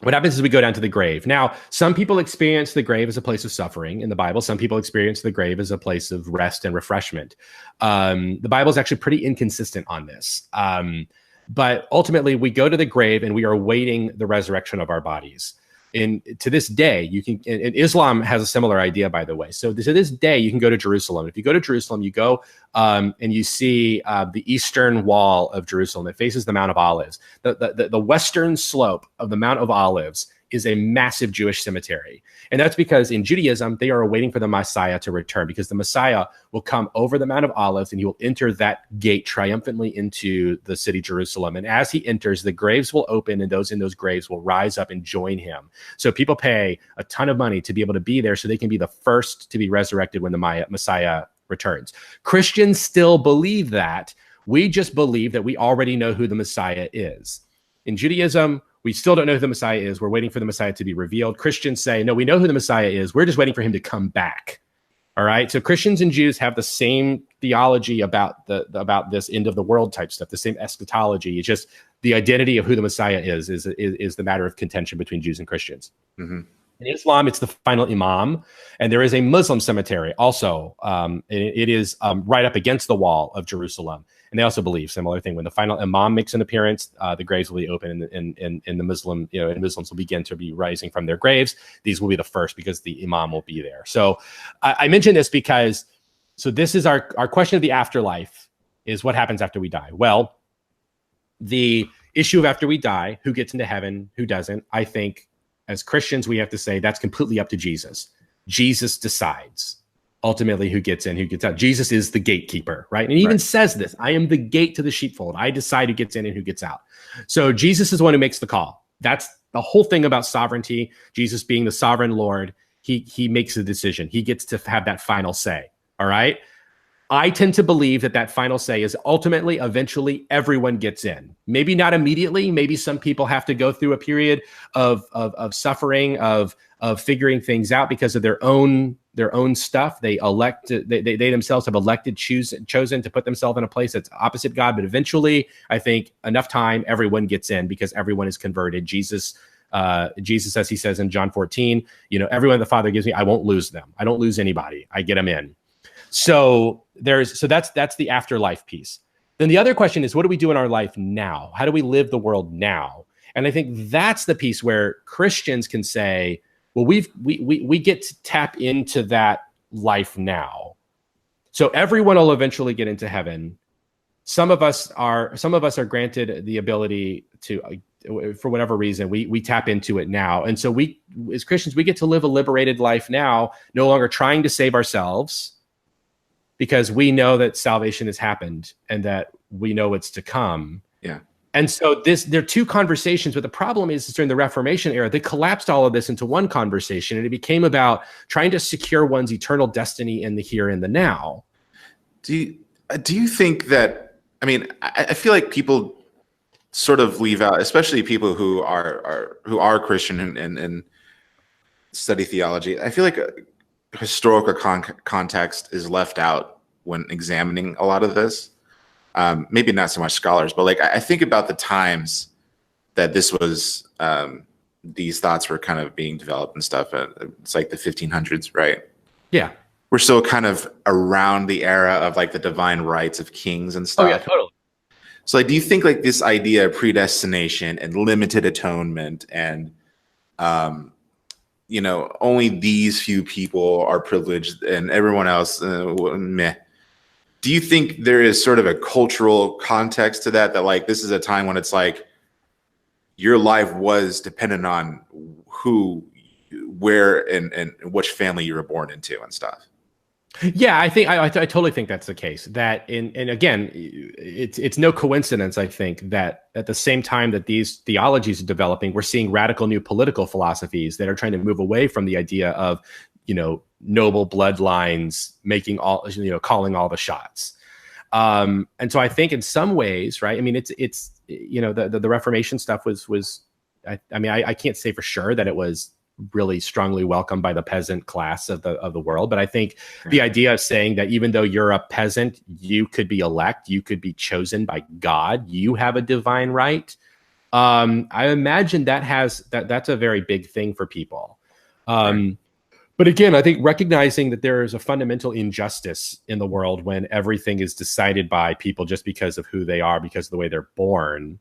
What happens is we go down to the grave. Now, some people experience the grave as a place of suffering in the Bible. Some people experience the grave as a place of rest and refreshment. The Bible is actually pretty inconsistent on this. But ultimately, we go to the grave and we are awaiting the resurrection of our bodies. And to this day, and Islam has a similar idea, by the way. So to this day, you can go to Jerusalem. If you go to Jerusalem, you go and you see the eastern wall of Jerusalem that faces the Mount of Olives. The western slope of the Mount of Olives is a massive Jewish cemetery. And that's because in Judaism, they are waiting for the Messiah to return, because the Messiah will come over the Mount of Olives and he will enter that gate triumphantly into the city Jerusalem. And as he enters, the graves will open and those in those graves will rise up and join him. So people pay a ton of money to be able to be there so they can be the first to be resurrected when the Messiah returns. Christians still believe that. We just believe that we already know who the Messiah is. In Judaism, we still don't know who the Messiah is. We're waiting for the Messiah to be revealed. Christians say, no, we know who the Messiah is. We're just waiting for him to come back. All right. So Christians and Jews have the same theology about this end of the world type stuff, the same eschatology. It's just the identity of who the Messiah is the matter of contention between Jews and Christians. Mm-hmm. In Islam, it's the final imam, and there is a Muslim cemetery also. It is right up against the wall of Jerusalem. And they also believe similar thing. When the final imam makes an appearance, the graves will be open, and the Muslim, and Muslims will begin to be rising from their graves. These will be the first because the imam will be there. So I mention this because, this is our question of the afterlife is what happens after we die. Well, the issue of after we die, who gets into heaven, who doesn't, I think as Christians, we have to say that's completely up to Jesus. Jesus decides ultimately who gets in, who gets out. Jesus is the gatekeeper, right? And he even says this, I am the gate to the sheepfold. I decide who gets in and who gets out. So Jesus is the one who makes the call. That's the whole thing about sovereignty. Jesus being the sovereign Lord, he makes the decision. He gets to have that final say, all right? I tend to believe that final say is ultimately, eventually, everyone gets in. Maybe not immediately. Maybe some people have to go through a period of suffering, of figuring things out because of their own their own stuff. They themselves have chosen to put themselves in a place that's opposite God. But eventually, I think enough time, everyone gets in because everyone is converted. Jesus, as he says in John 14, everyone the Father gives me, I won't lose them. I don't lose anybody. I get them in. So that's the afterlife piece. Then the other question is, what do we do in our life now? How do we live the world now? And I think that's the piece where Christians can say, well, we get to tap into that life now. So everyone will eventually get into heaven. Some of us are granted the ability to, for whatever reason, we tap into it now. And so we, as Christians, we get to live a liberated life now, no longer trying to save ourselves, because we know that salvation has happened and that we know it's to come. Yeah. And so there are two conversations, but the problem is during the Reformation era, they collapsed all of this into one conversation, and it became about trying to secure one's eternal destiny in the here and the now. Do you think that, I feel like people sort of leave out, especially people who are Christian and study theology. I feel like historical context is left out when examining a lot of this. Maybe not so much scholars, but like I think about the times that this was, these thoughts were kind of being developed and stuff. It's like the 1500s, right? Yeah. We're still kind of around the era of like the divine rights of kings and stuff. Oh yeah, totally. So like, do you think like this idea of predestination and limited atonement and, only these few people are privileged and everyone else, meh. Do you think there is sort of a cultural context to that like this is a time when it's like your life was dependent on who, where, and which family you were born into and stuff? Yeah, I think I totally think that's the case. That and again, it's no coincidence, I think, that at the same time that these theologies are developing, we're seeing radical new political philosophies that are trying to move away from the idea of, noble bloodlines making all, calling all the shots. And so I think in some ways, right? I mean, it's the Reformation stuff was I can't say for sure that it was really strongly welcomed by the peasant class of the world, but I think the idea of saying that even though you're a peasant, you could be elect, you could be chosen by God, you have a divine right. I imagine that's a very big thing for people. But again, I think recognizing that there is a fundamental injustice in the world when everything is decided by people just because of who they are, because of the way they're born.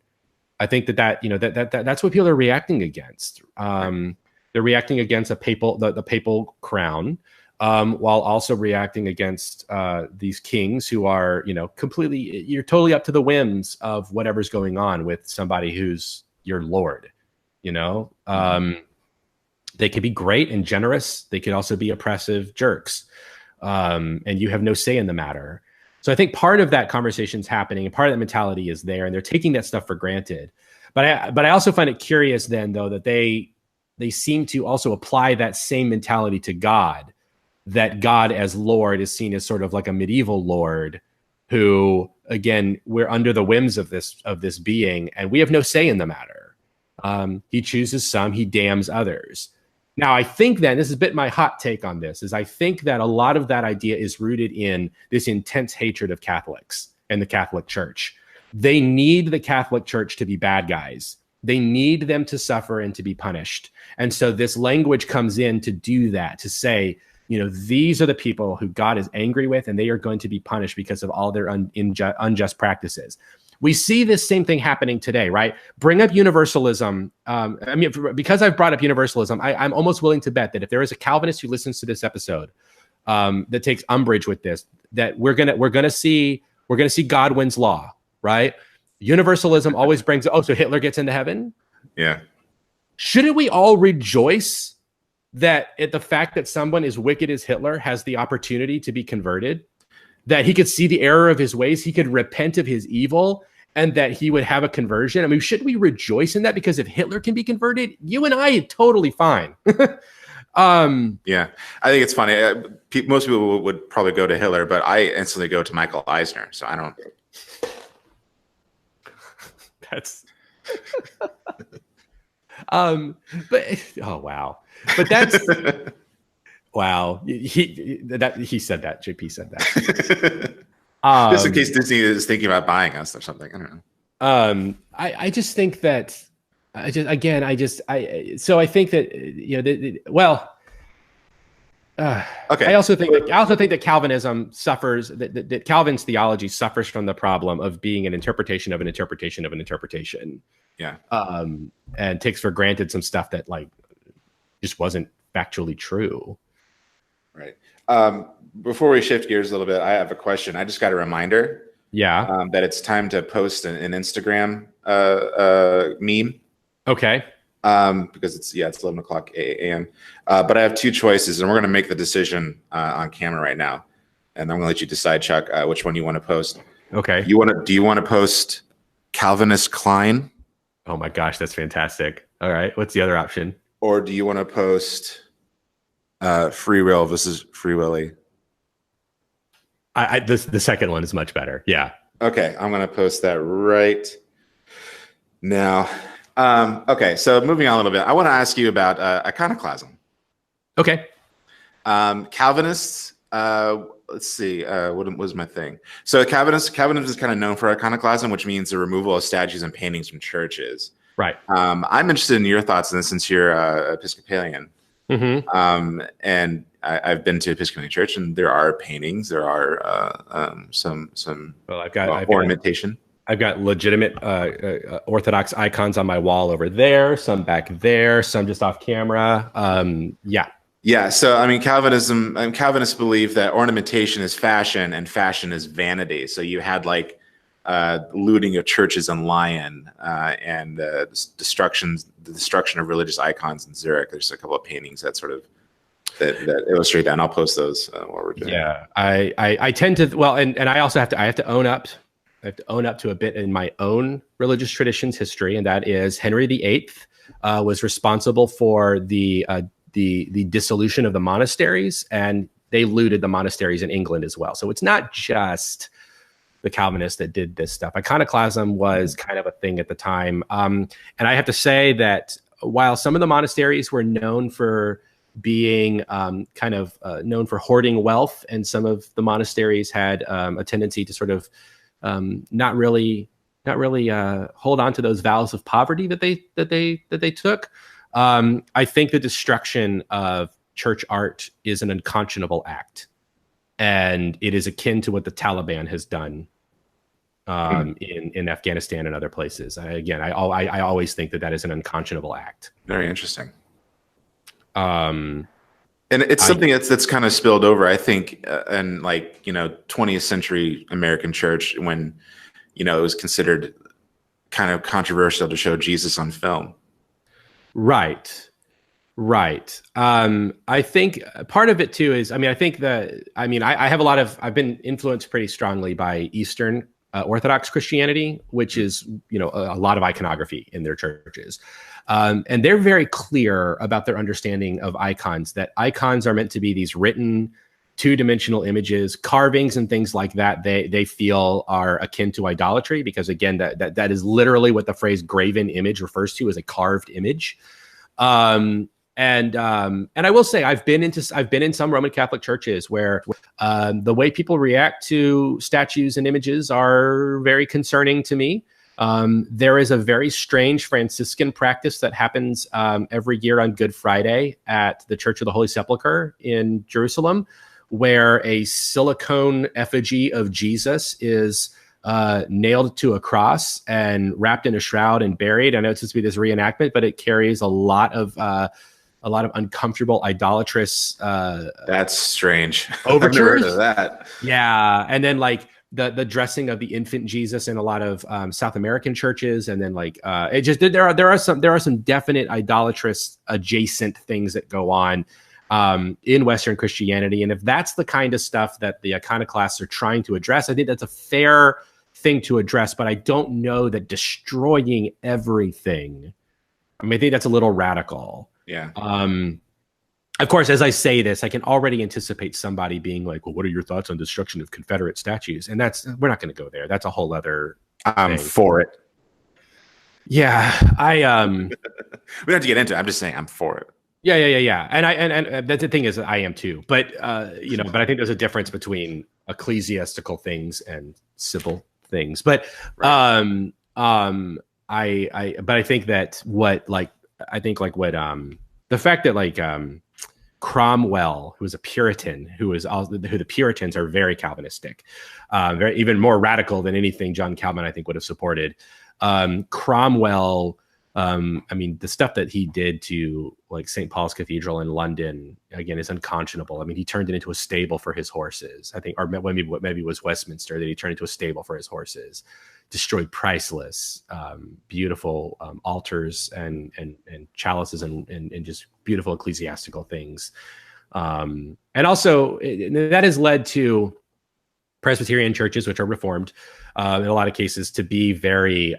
I think that's what people are reacting against. They're reacting against the papal crown, while also reacting against these kings who are, you're totally up to the whims of whatever's going on with somebody who's your lord. They could be great and generous. They could also be oppressive jerks, and you have no say in the matter. So I think part of that conversation's happening, and part of that mentality is there, and they're taking that stuff for granted. But I also find it curious then, though, that they seem to also apply that same mentality to God, that God as Lord is seen as sort of like a medieval Lord who, again, we're under the whims of this being, and we have no say in the matter. He chooses some, he damns others. Now, I think that this is a bit my hot take on this, is I think that a lot of that idea is rooted in this intense hatred of Catholics and the Catholic Church. They need the Catholic Church to be bad guys. They need them to suffer and to be punished. And so this language comes in to do that, to say, these are the people who God is angry with, and they are going to be punished because of all their unjust practices. We see this same thing happening today, right? Bring up universalism. Because I've brought up universalism, I'm almost willing to bet that if there is a Calvinist who listens to this episode that takes umbrage with this, that we're gonna see Godwin's law, right? Universalism always brings, so Hitler gets into heaven? Yeah. Shouldn't we all rejoice that at the fact that someone as wicked as Hitler has the opportunity to be converted, that he could see the error of his ways, he could repent of his evil, and that he would have a conversion? I mean, should we rejoice in that? Because if Hitler can be converted, you and I are totally fine. Yeah, I think it's funny. Most people would probably go to Hitler, but I instantly go to Michael Eisner. So I don't. That's. But oh wow, but that's. Wow. He said that. JP said that. Just in case Disney is thinking about buying us or something. I don't know. I just think that I think that Okay. I also think that Calvinism suffers, that Calvin's theology suffers from the problem of being an interpretation of an interpretation of an interpretation. Yeah. And takes for granted some stuff that like just wasn't factually true. Right. Before we shift gears a little bit, I have a question. I just got a reminder. Yeah. That it's time to post an Instagram meme. Okay. Because it's 11 o'clock a.m. But I have two choices, and we're going to make the decision on camera right now. And I'm going to let you decide, Chuck, which one you want to post. Okay. Do you want to post Calvinist Klein? Oh my gosh, that's fantastic. All right. What's the other option? Or do you want to post Free Will versus Free Willy? The second one is much better. Yeah. Okay. I'm going to post that right now. Okay. So moving on a little bit, I want to ask you about iconoclasm. Okay. Calvinists, let's see, what was my thing? So Calvinism is kind of known for iconoclasm, which means the removal of statues and paintings from churches. Right. I'm interested in your thoughts on this since you're Episcopalian. Mm-hmm. And I've been to Episcopalian church, and there are paintings, there are some ornamentation. I've got legitimate Orthodox icons on my wall over there, some back there, some just off camera. Yeah. Yeah. So, I mean, Calvinists believe that ornamentation is fashion and fashion is vanity. So you had like looting of churches in Lyon and the destruction of religious icons in Zurich. There's a couple of paintings that sort of that illustrate that, and I'll post those while we're doing. Yeah, I tend to and I also have to own up. I have to own up to a bit in my own religious tradition's history, and that is Henry VIII was responsible for the dissolution of the monasteries, and they looted the monasteries in England as well. So it's not just the Calvinists that did this stuff. Iconoclasm was kind of a thing at the time. And I have to say that while some of the monasteries were known for being known for hoarding wealth, and some of the monasteries had a tendency to sort of not really hold on to those vows of poverty that they took. I think the destruction of church art is an unconscionable act, and it is akin to what the Taliban has done in Afghanistan and other places. I always think that is an unconscionable act. Very interesting. And it's something that's kind of spilled over, I think, in 20th century American church, when, it was considered kind of controversial to show Jesus on film. Right. I think part of it too is, I have been influenced pretty strongly by Eastern Orthodox Christianity, which is, a lot of iconography in their churches. And they're very clear about their understanding of icons, that icons are meant to be these written two-dimensional images, carvings and things like that. They feel are akin to idolatry, because again, that is literally what the phrase graven image refers to, as a carved image. And I will say, I've been in some Roman Catholic churches where the way people react to statues and images are very concerning to me. There is a very strange Franciscan practice that happens every year on Good Friday at the Church of the Holy Sepulchre in Jerusalem, where a silicone effigy of Jesus is nailed to a cross and wrapped in a shroud and buried. I know it's supposed to be this reenactment, but it carries a lot of uncomfortable, idolatrous. That's strange. Overtures. I've never heard of that. Yeah, and then the dressing of the infant Jesus in a lot of South American churches, and then there are some definite idolatrous adjacent things that go on in Western Christianity. And if that's the kind of stuff that the iconoclasts are trying to address, I think that's a fair thing to address. But I don't know that destroying everything, I think that's a little radical. Yeah. Of course, as I say this, I can already anticipate somebody being like, well, what are your thoughts on destruction of Confederate statues? And we're not going to go there. That's a whole other I'm thing. For it. Yeah. We don't have to get into it. I'm just saying I'm for it. Yeah. And that's the thing is I am too. But but I think there's a difference between ecclesiastical things and civil things. But Right. I think that the fact that Cromwell, who was a Puritan, who the Puritans are very Calvinistic, even more radical than anything John Calvin I think would have supported. Cromwell, the stuff that he did to like St. Paul's Cathedral in London, again, is unconscionable. I mean, he turned it into a stable for his horses, I think, or maybe it was Westminster that he turned into a stable for his horses, destroyed priceless, beautiful altars and chalices and just beautiful ecclesiastical things. And also that has led to Presbyterian churches, which are Reformed, in a lot of cases, to be very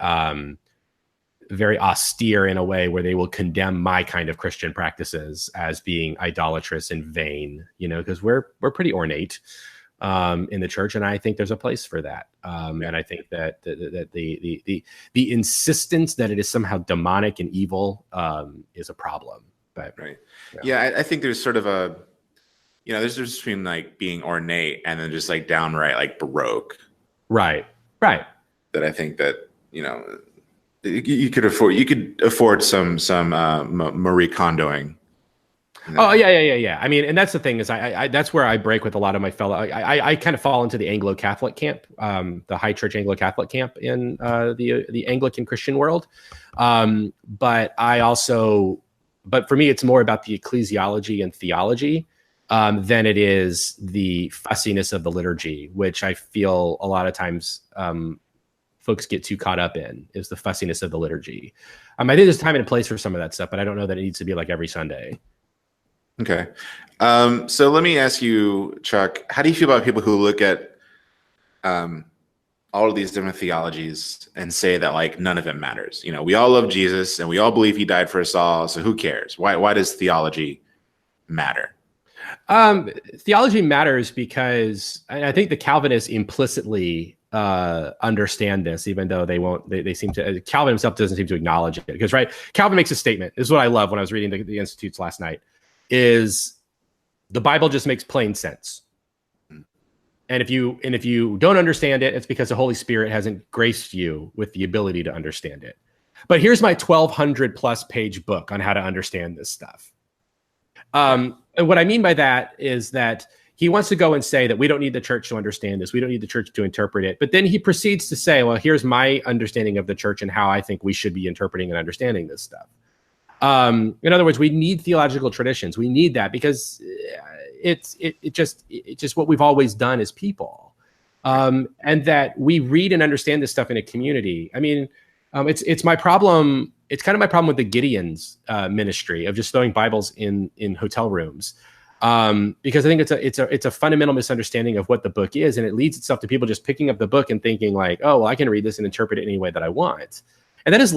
austere in a way where they will condemn my kind of Christian practices as being idolatrous and vain, because we're pretty ornate in the church, and I think there's a place for that. And I think that the insistence that it is somehow demonic and evil is a problem. But right, yeah, I think there's sort of a, there's a difference between like being ornate and then just like downright like baroque. Right. That I think that you could afford some Marie Kondoing. Oh yeah. I mean, and that's the thing is I that's where I break with a lot of my fellow. I kind of fall into the Anglo-Catholic camp, the high church Anglo-Catholic camp in the Anglican Christian world. But for me, it's more about the ecclesiology and theology than it is the fussiness of the liturgy, which I feel a lot of times folks get too caught up in, is the fussiness of the liturgy. I think there's time and place for some of that stuff, but I don't know that it needs to be like every Sunday. Okay. So let me ask you, Chuck, how do you feel about people who look at all of these different theologies and say that like none of it matters? We all love Jesus and we all believe he died for us all. So who cares? Why does theology matter? Theology matters because I think the Calvinists implicitly understand this, even though they seem to, Calvin himself doesn't seem to acknowledge it, because Calvin makes a statement. This is what I love when I was reading the Institutes last night, is the Bible just makes plain sense. And if you don't understand it, it's because the Holy Spirit hasn't graced you with the ability to understand it. But here's my 1,200 plus page book on how to understand this stuff. And what I mean by that is that he wants to go and say that we don't need the church to understand this. We don't need the church to interpret it. But then he proceeds to say, well, here's my understanding of the church and how I think we should be interpreting and understanding this stuff. In other words, we need theological traditions. We need that because it's just what we've always done as people. And that we read and understand this stuff in a community. I mean, it's my problem. It's kind of my problem with the Gideon's ministry of just throwing Bibles in hotel rooms. Because I think it's a fundamental misunderstanding of what the book is, and it leads itself to people just picking up the book and thinking like, oh, well, I can read this and interpret it any way that I want, and that has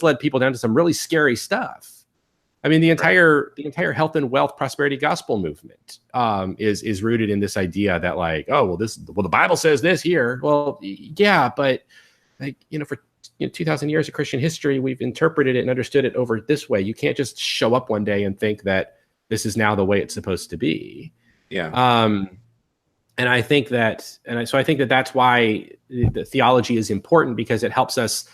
led people down to some really scary stuff. I mean, the entire health and wealth prosperity gospel movement is rooted in this idea that like, oh, well, the Bible says this here. Well, yeah, but like for 2,000 years of Christian history, we've interpreted it and understood it over this way. You can't just show up one day and think that this is now the way it's supposed to be. Yeah. And I think that, that's why the theology is important, because it helps us,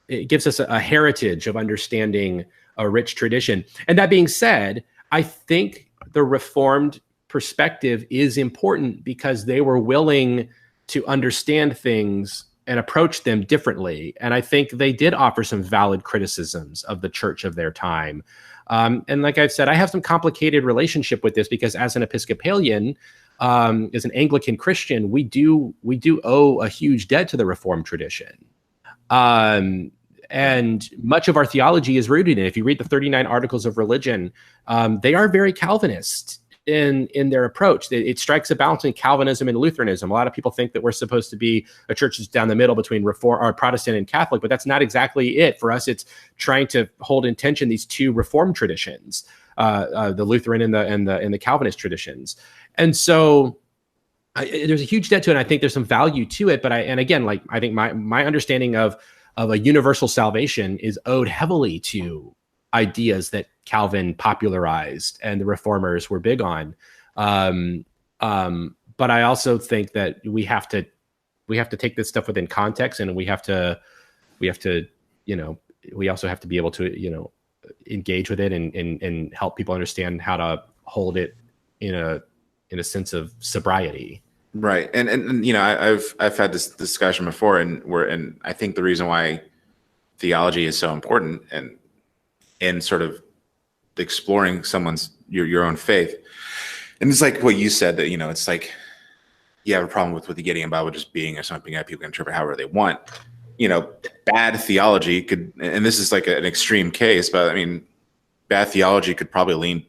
it gives us a heritage of understanding a rich tradition. And that being said, I think the Reformed perspective is important because they were willing to understand things and approach them differently. And I think they did offer some valid criticisms of the church of their time. And like I've said, I have some complicated relationship with this because as an Episcopalian, as an Anglican Christian, we do owe a huge debt to the Reformed tradition. And much of our theology is rooted in it. If you read the 39 Articles of Religion, they are very Calvinist in their approach. It strikes a balance between Calvinism and Lutheranism. A lot of people think that we're supposed to be a church that's down the middle between Reform or Protestant and Catholic, but that's not exactly it. For us, it's trying to hold in tension these two Reformed traditions, the Lutheran and the Calvinist traditions. And so there's a huge debt to it. And I think there's some value to it. But I think my understanding of a universal salvation is owed heavily to ideas that Calvin popularized and the reformers were big on. But I also think that we have to take this stuff within context, and we also have to be able to, engage with it and help people understand how to hold it in a sense of sobriety. Right. And I've had this discussion before, and I think the reason why theology is so important and in sort of exploring your own faith. And it's like what you said, that, it's like you have a problem with the Gideon Bible just being or something that people can interpret however they want. Bad theology could, and this is like an extreme case, but I mean, bad theology could probably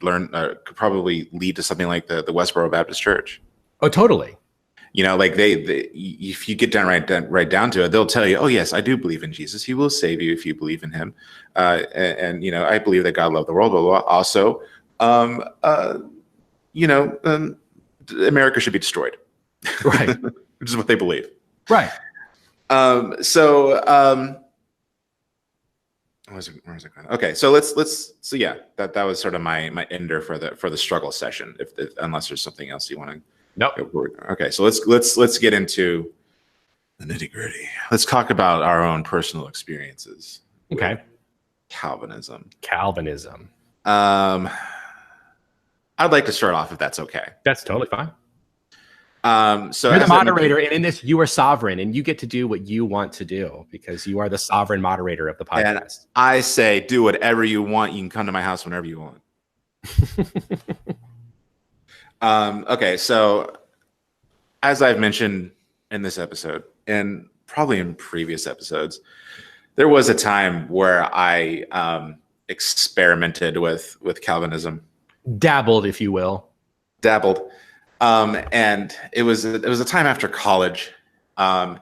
lead to something like the Westboro Baptist Church. Oh, totally. Like they if you get right down to it, they'll tell you, oh yes, I do believe in Jesus. He will save you if you believe in him. And I believe that God loved the world. But also, America should be destroyed. Right. Which is what they believe. Right. Where was it going? Okay, so so yeah, that was sort of my ender for the struggle session. If unless there's something else you want to. Nope. Okay, so let's get into the nitty-gritty. Let's talk about our own personal experiences. Okay. Calvinism. I'd like to start off, if that's okay. That's totally fine. So you're the moderator, and in this, you are sovereign, and you get to do what you want to do because you are the sovereign moderator of the podcast. And I say, do whatever you want. You can come to my house whenever you want. Okay, so as I've mentioned in this episode, and probably in previous episodes, there was a time where I experimented with Calvinism. Dabbled, if you will. And it was a time after college. And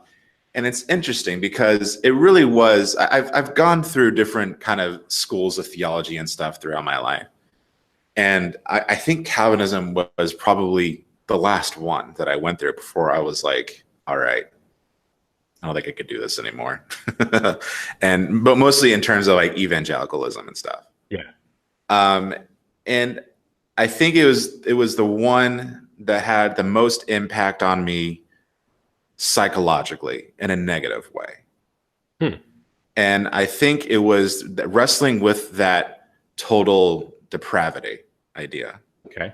it's interesting because it really was, I've gone through different kind of schools of theology and stuff throughout my life. And I think Calvinism was probably the last one that I went through before I was like, all right, I don't think I could do this anymore. But mostly in terms of like evangelicalism and stuff. Yeah. And I think it was the one that had the most impact on me psychologically in a negative way. And I think it was wrestling with that total depravity idea. Okay.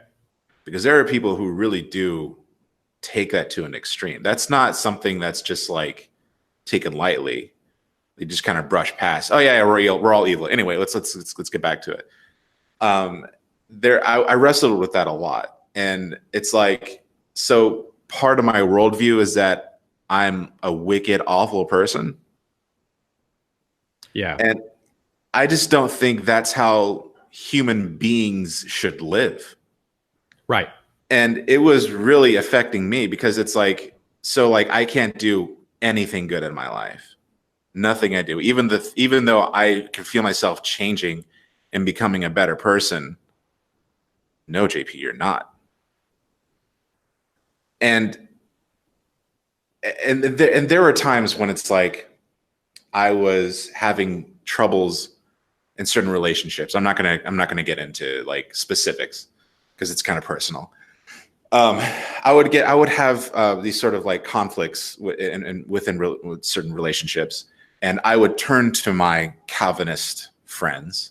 Because there are people who really do take that to an extreme. That's not something that's just like taken lightly. They just kind of brush past. Oh yeah, we're all evil. Anyway, let's get back to it. I wrestled with that a lot, and it's like, so part of my worldview is that I'm a wicked, awful person. Yeah, and I just don't think that's how human beings should live. Right. And it was really affecting me because it's like, so like I can't do anything good in my life. Nothing I do, even though I can feel myself changing and becoming a better person. No, JP, you're not. And there were times when it's like I was having troubles in certain relationships. I'm not gonna get into like specifics because it's kind of personal. I would have these sort of like conflicts within certain relationships, and I would turn to my Calvinist friends,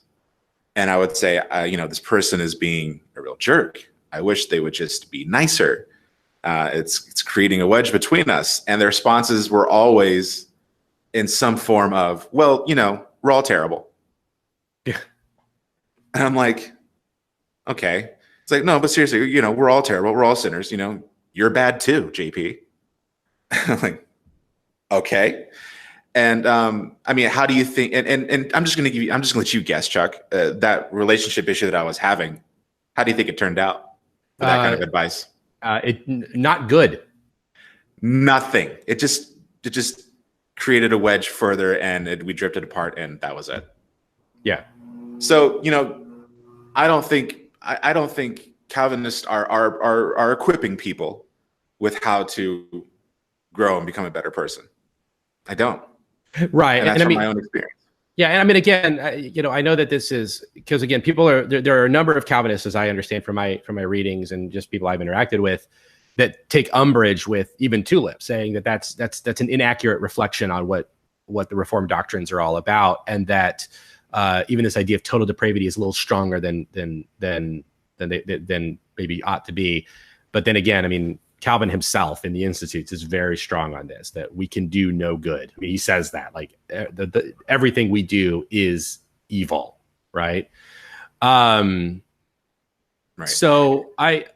and I would say, this person is being a real jerk. I wish they would just be nicer. It's creating a wedge between us. And their responses were always in some form of, well, we're all terrible. Yeah. And I'm like, okay. It's like, no, but seriously, we're all terrible. We're all sinners. You're bad too, JP. I'm like, okay. And I mean, how do you think? And I'm just gonna let you guess, Chuck. That relationship issue that I was having. How do you think it turned out? With that kind of advice. Not good. Nothing. It just created a wedge further, and we drifted apart, and that was it. Yeah. So I don't think Calvinists are equipping people with how to grow and become a better person. I don't. Right. And that's I from mean, my own experience. Yeah, and I mean, again, I know that this is because again, people are there are a number of Calvinists, as I understand from my readings and just people I've interacted with, that take umbrage with even Tulip saying that that's an inaccurate reflection on what the Reformed doctrines are all about, and that even this idea of total depravity is a little stronger than maybe ought to be. But then again, I mean, Calvin himself in the Institutes is very strong on this, that we can do no good. I mean, he says that like everything we do is evil, right? Right. So what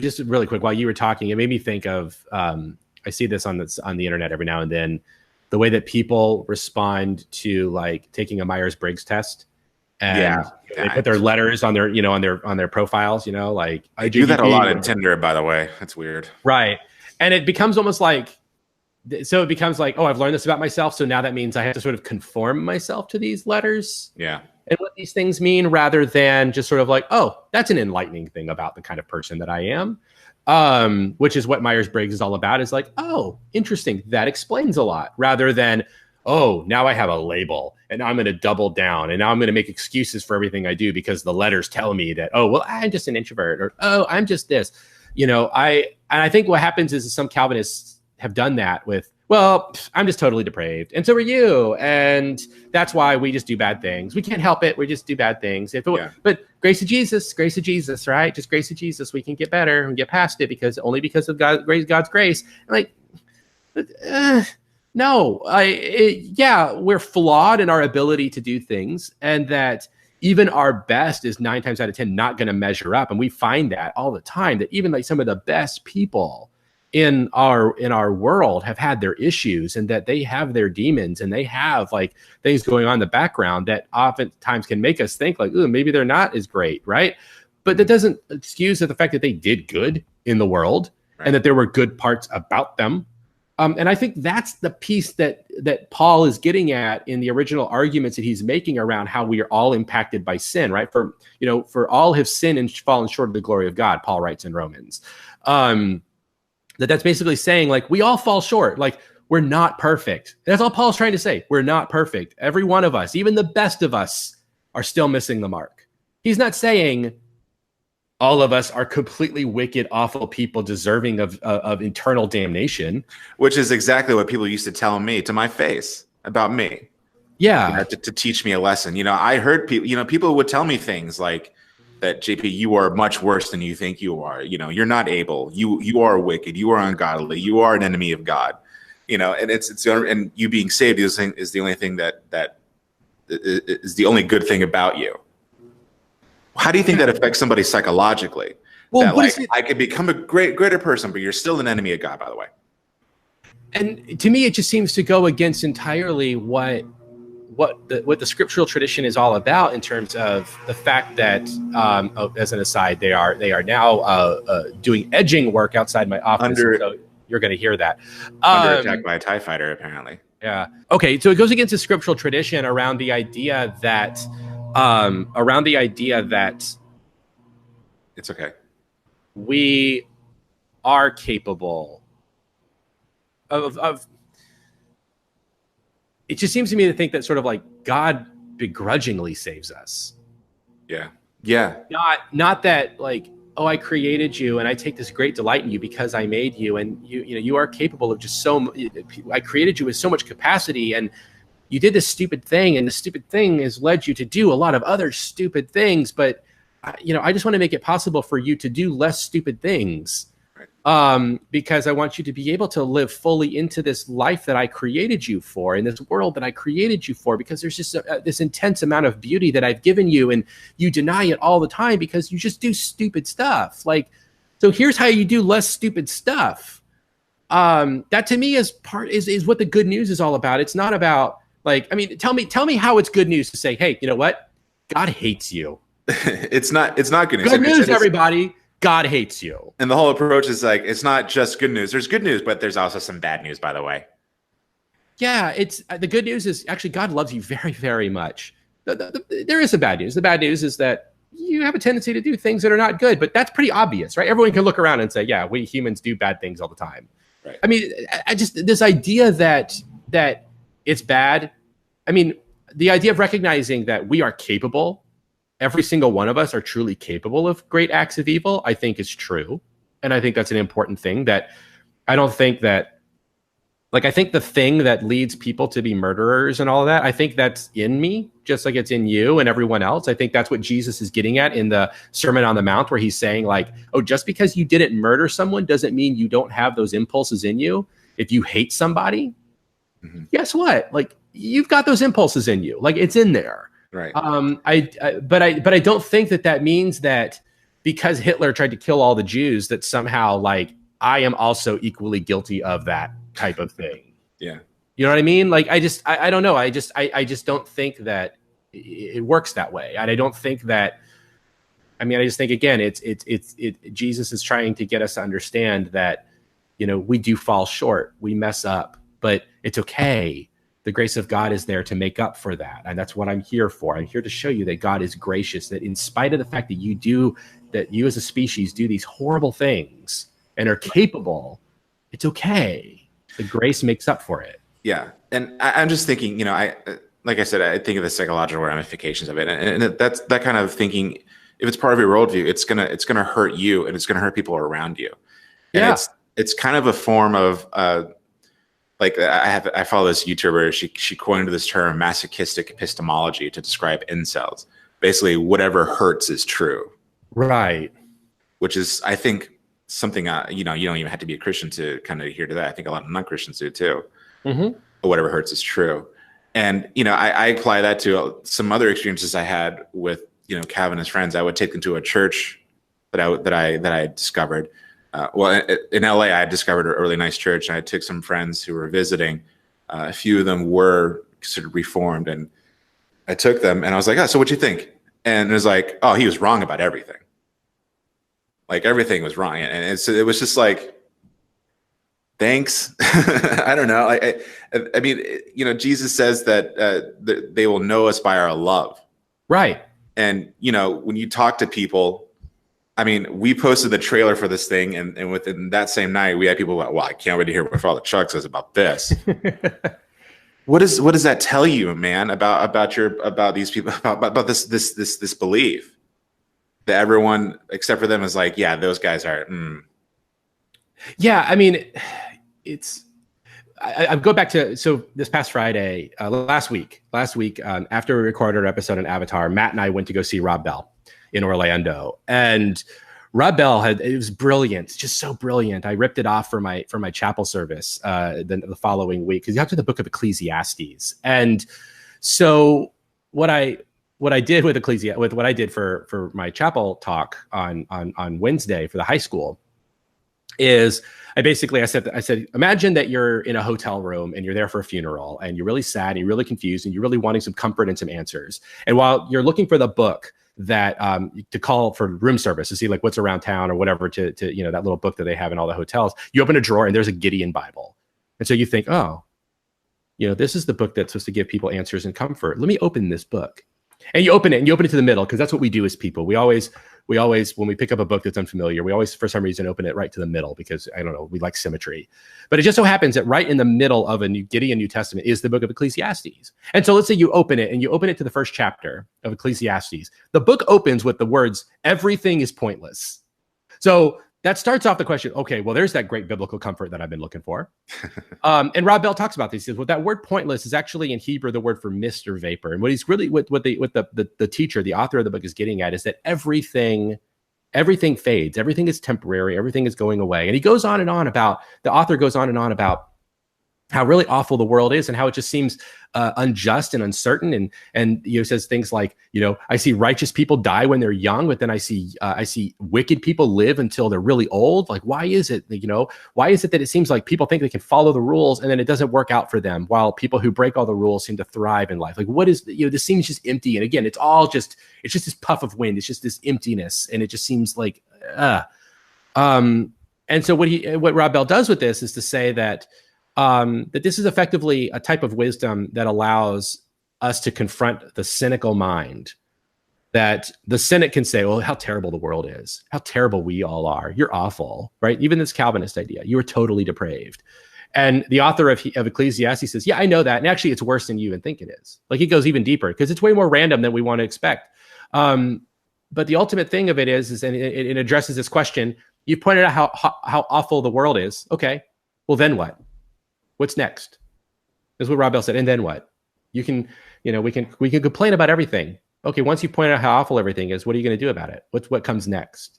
just really quick while you were talking, it made me think of I see this on the internet every now and then, the way that people respond to like taking a Myers-Briggs test. And they put their letters on their, on their profiles, like I do that a lot in Tinder, by the way. That's weird. Right. And it becomes almost like, oh, I've learned this about myself. So now that means I have to sort of conform myself to these letters. Yeah. And what these things mean, rather than just sort of like, oh, that's an enlightening thing about the kind of person that I am. Which is what Myers-Briggs is all about, is like, oh, interesting. That explains a lot, rather than, oh, now I have a label and I'm going to double down and now I'm going to make excuses for everything I do because the letters tell me that, oh, well, I'm just an introvert, or, oh, I'm just this, I think what happens is some Calvinists have done that with, well, I'm just totally depraved. And so are you. And that's why we just do bad things. We can't help it. We just do bad things. But grace of Jesus, right? Just grace of Jesus. We can get better and get past it because of God's grace. Like, no, we're flawed in our ability to do things, and that even our best is 9 times out of 10 not going to measure up. And we find that all the time, that even like some of the best people in our world have had their issues, and that they have their demons, and they have like things going on in the background that oftentimes can make us think like, ooh, maybe they're not as great, right? But that doesn't excuse the fact that they did good in the world, right, and that there were good parts about them. And I think that's the piece that Paul is getting at in the original arguments that he's making around how we are all impacted by sin, right? For all have sinned and fallen short of the glory of God, Paul writes in Romans. That's basically saying like we all fall short, like we're not perfect. That's all Paul's trying to say. We're not perfect. Every one of us, even the best of us, are still missing the mark. He's not saying all of us are completely wicked, awful people deserving of eternal damnation. Which is exactly what people used to tell me to my face about me. Yeah. To teach me a lesson. I heard people, people would tell me things like that, JP, you are much worse than you think you are. You're not able. You are wicked. You are ungodly. You are an enemy of God. And and you being saved is the only thing that is the only good thing about you. How do you think that affects somebody psychologically? Well, I could become a greater person, but you're still an enemy of God, by the way. And to me, it just seems to go against entirely what the scriptural tradition is all about, in terms of the fact that, as an aside, they are now doing edging work outside my office. So you're going to hear that. Under attack by a TIE fighter, apparently. Yeah. Okay. So it goes against the scriptural tradition around the idea that. It's okay. We are capable of it just seems to me to think that sort of like God begrudgingly saves us. Yeah. Yeah. Not that like, oh, I created you and I take this great delight in you because I made you, and you are capable of just I created you with so much capacity, and you did this stupid thing, and the stupid thing has led you to do a lot of other stupid things. But, I just want to make it possible for you to do less stupid things, because I want you to be able to live fully into this life that I created you for, in this world that I created you for, because there's just this intense amount of beauty that I've given you, and you deny it all the time because you just do stupid stuff. Like, so here's how you do less stupid stuff. That to me is what the good news is all about. It's not about, like, I mean, tell me how it's good news to say, hey, you know what? God hates you. It's not good news. Good news, everybody. God hates you. And the whole approach is like, it's not just good news. There's good news, but there's also some bad news, by the way. Yeah, it's the good news is actually God loves you very, very much. There is some bad news. The bad news is that you have a tendency to do things that are not good, but that's pretty obvious, right? Everyone can look around and say, yeah, we humans do bad things all the time. Right. I mean, I just, this idea that it's bad. I mean, the idea of recognizing that we are capable, every single one of us are truly capable of great acts of evil, I think is true. And I think that's an important thing. That I don't think that, like, I think the thing that leads people to be murderers and all of that, I think that's in me, just like it's in you and everyone else. I think that's what Jesus is getting at in the Sermon on the Mount, where he's saying, like, oh, just because you didn't murder someone doesn't mean you don't have those impulses in you. If you hate somebody, guess what? Like, you've got those impulses in you. Like, it's in there. Right. But I don't think that means that because Hitler tried to kill all the Jews, that somehow, like, I am also equally guilty of that type of thing. Yeah. You know what I mean? Like, I don't know. I just don't think that it works that way. And I don't think that, I mean, I just think, again, Jesus is trying to get us to understand that, you know, we do fall short, we mess up, but it's okay. The grace of God is there to make up for that. And that's what I'm here for. I'm here to show you that God is gracious, that in spite of the fact that you as a species do these horrible things and are capable, it's okay. The grace makes up for it. Yeah. And I'm just thinking, you know, like I said, I think of the psychological ramifications of it. And that's that kind of thinking, if it's part of your worldview, it's gonna hurt you and it's gonna hurt people around you. And Yeah. it's kind of a form of like I follow this YouTuber. She coined this term masochistic epistemology to describe incels. Basically, whatever hurts is true. Right. Which is, I think, something you know, you don't even have to be a Christian to kind of adhere to that. I think a lot of non-Christians do too. Mm-hmm. But whatever hurts is true. And you know, I apply that to some other experiences I had with, you know, Calvinist friends. I would take them to a church that I discovered. Well, in LA, I discovered a really nice church, and I took some friends who were visiting. A few of them were considered Reformed, and I took them, and I was like, "Oh, so what you think?" And it was like, "Oh, he was wrong about everything. Like, everything was wrong." And it was just like, thanks. I don't know. I mean, you know, Jesus says that they will know us by our love, Right. and you know, when you talk to people. I mean, we posted the trailer for this thing, and within that same night, we had people like, "Well, I can't wait to hear what Father Chuck says about this." What does that tell you, man, about these people, about this belief that everyone except for them is like, yeah, those guys are. Yeah, I mean, I go back to, so this past Friday, last week, after we recorded our episode on Avatar, Matt and I went to go see Rob Bell in Orlando, and Rob Bell it was brilliant, just so brilliant. I ripped it off for my chapel service the following week, because you have to the book of Ecclesiastes. And so what I did with what I did for my chapel talk on Wednesday for the high school is I said, imagine that you're in a hotel room and you're there for a funeral, and you're really sad and you're really confused and you're really wanting some comfort and some answers. And while you're looking for the book that to call for room service to see like what's around town or whatever, to you know, that little book that they have in all the hotels, you open a drawer and there's a Gideon Bible. And so you think, oh, you know, this is the book that's supposed to give people answers and comfort. Let me open this book. And you open it to the middle, because that's what we do as people. We always, when we pick up a book that's unfamiliar, we always, for some reason, open it right to the middle, because, I don't know, we like symmetry. But it just so happens that right in the middle of a Gideon New Testament is the book of Ecclesiastes. And so let's say you open it to the first chapter of Ecclesiastes. The book opens with the words, "Everything is pointless." So that starts off the question, okay, well, there's that great biblical comfort that I've been looking for. And Rob Bell talks about this. He says, well, that word pointless is actually in Hebrew the word for mist or vapor. And what he's really, what the teacher, the author of the book, is getting at is that everything fades. Everything is temporary. Everything is going away. And the author goes on and on about how really awful the world is and how it just seems unjust and uncertain. And you know, says things like, you know, I see righteous people die when they're young, but then I see wicked people live until they're really old. Like, why is it that it seems like people think they can follow the rules and then it doesn't work out for them, while people who break all the rules seem to thrive in life? Like, what is, you know, this seems just empty. And again, it's just this puff of wind. It's just this emptiness. And it just seems like, and so what Rob Bell does with this is to say that this is effectively a type of wisdom that allows us to confront the cynical mind that the Senate can say, well, how terrible the world is, how terrible we all are. You're awful, right? Even this Calvinist idea, you are totally depraved. And the author of Ecclesiastes says, yeah, I know that. And actually, it's worse than you even think it is. Like, it goes even deeper because it's way more random than we want to expect. But the ultimate thing of it is and it addresses this question. You pointed out how awful the world is. Okay, well, then what? What's next? That's what Rob Bell said. And then what? We can complain about everything. Okay, once you point out how awful everything is, what are you going to do about it? What comes next?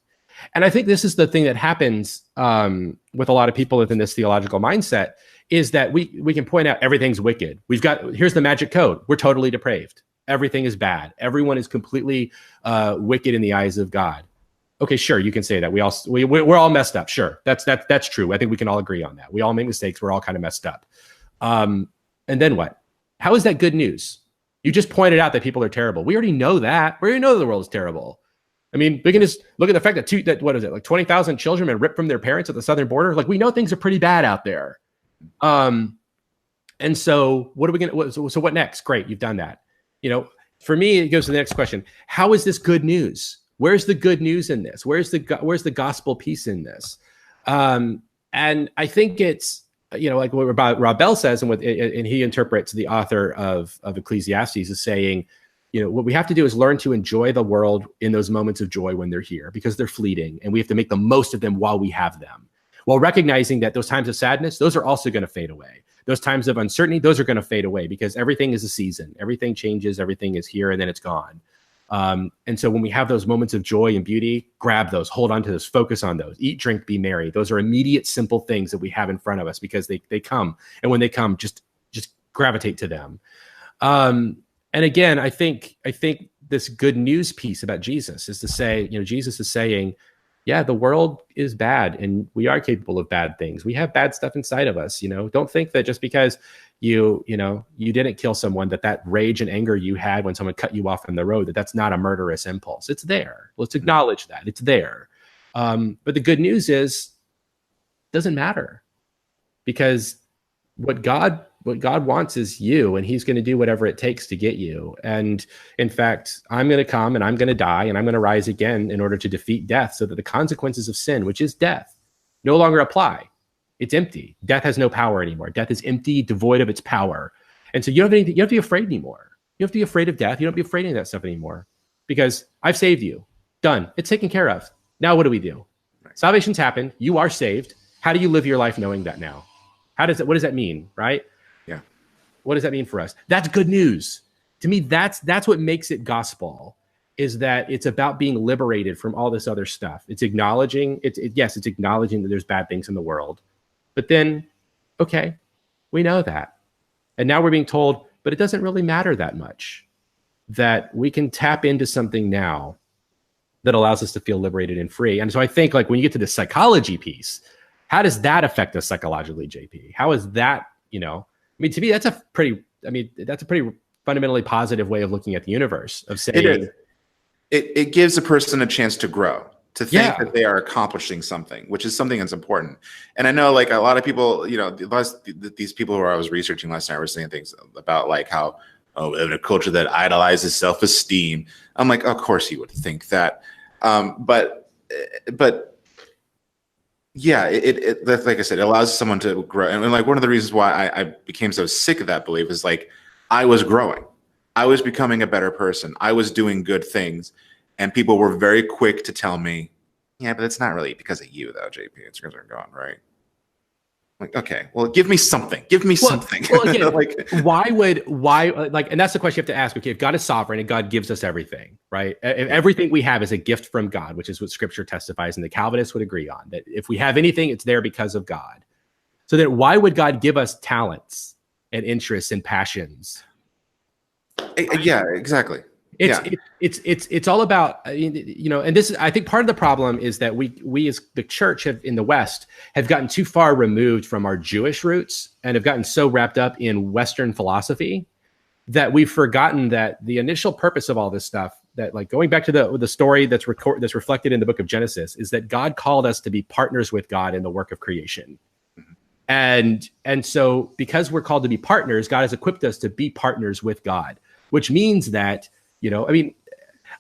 And I think this is the thing that happens with a lot of people within this theological mindset, is that we can point out everything's wicked. Here's the magic code. We're totally depraved. Everything is bad. Everyone is completely wicked in the eyes of God. Okay, sure, you can say that. We're all messed up. Sure, that's true. I think we can all agree on that. We all make mistakes. We're all kind of messed up. And then what? How is that good news? You just pointed out that people are terrible. We already know that. We already know the world is terrible. I mean, we can just look at the fact that what is it, like 20,000 children have been ripped from their parents at the southern border. Like, we know things are pretty bad out there. And so what are we going to, so what next? Great. You've done that. For me, it goes to the next question. How is this good news? Where's the good news in this? Where's the gospel piece in this? And I think it's, like what Rob Bell says, and he interprets the author of Ecclesiastes as saying, what we have to do is learn to enjoy the world in those moments of joy when they're here, because they're fleeting, and we have to make the most of them while we have them, while recognizing that those times of sadness, those are also going to fade away. Those times of uncertainty, those are going to fade away, because everything is a season. Everything changes. Everything is here, and then it's gone. And so when we have those moments of joy and beauty, grab those, hold on to those, focus on those, eat, drink, be merry. Those are immediate, simple things that we have in front of us, because they come. And when they come, just gravitate to them. And again, I think this good news piece about Jesus is to say, Jesus is saying, yeah, the world is bad, and we are capable of bad things. We have bad stuff inside of us. Don't think that just because you didn't kill someone, that rage and anger you had when someone cut you off on the road, that's not a murderous impulse. It's there. Let's acknowledge that it's there. But the good news is, it doesn't matter, because what God wants is you, and he's going to do whatever it takes to get you. And in fact, I'm going to come and I'm going to die and I'm going to rise again in order to defeat death, so that the consequences of sin, which is death, no longer apply. It's empty. Death has no power anymore. Death is empty, devoid of its power. And so you don't have to be afraid anymore. You don't have to be afraid of death. You don't have to be afraid of that stuff anymore, because I've saved you. Done. It's taken care of. Now what do we do? Right. Salvation's happened. You are saved. How do you live your life knowing that now? What does that mean, right? Yeah. What does that mean for us? That's good news. To me, that's what makes it gospel, is that it's about being liberated from all this other stuff. It's acknowledging, it's acknowledging that there's bad things in the world. But then, okay, we know that. And now we're being told, but it doesn't really matter that much, that we can tap into something now that allows us to feel liberated and free. And so I think, like, when you get to the psychology piece, how does that affect us psychologically, JP? How is that, to me, that's a pretty fundamentally positive way of looking at the universe, of saying it gives a person a chance to grow, to think that they are accomplishing something, which is something that's important. And I know, like, a lot of people, these people who I was researching last night were saying things about, like, how, we live in a culture that idolizes self-esteem. I'm like, of course you would think that. But yeah, it like I said, it allows someone to grow. And like, one of the reasons why I became so sick of that belief is, like, I was growing. I was becoming a better person. I was doing good things. And people were very quick to tell me, yeah, but it's not really because of you, though, JP. It's because they're gone, right? Like, okay, well, give me something. Give me something. Well, again, and that's the question you have to ask. Okay, if God is sovereign and God gives us everything, right? If everything we have is a gift from God, which is what Scripture testifies, and the Calvinists would agree on, that if we have anything, it's there because of God. So then why would God give us talents and interests and passions? Yeah, exactly. It's all about, and this is, I think, part of the problem is that we as the church in the West have gotten too far removed from our Jewish roots and have gotten so wrapped up in Western philosophy that we've forgotten that the initial purpose of all this stuff, that, like, going back to the story that's reflected in the book of Genesis, is that God called us to be partners with God in the work of creation. And so because we're called to be partners, God has equipped us to be partners with God, which means that,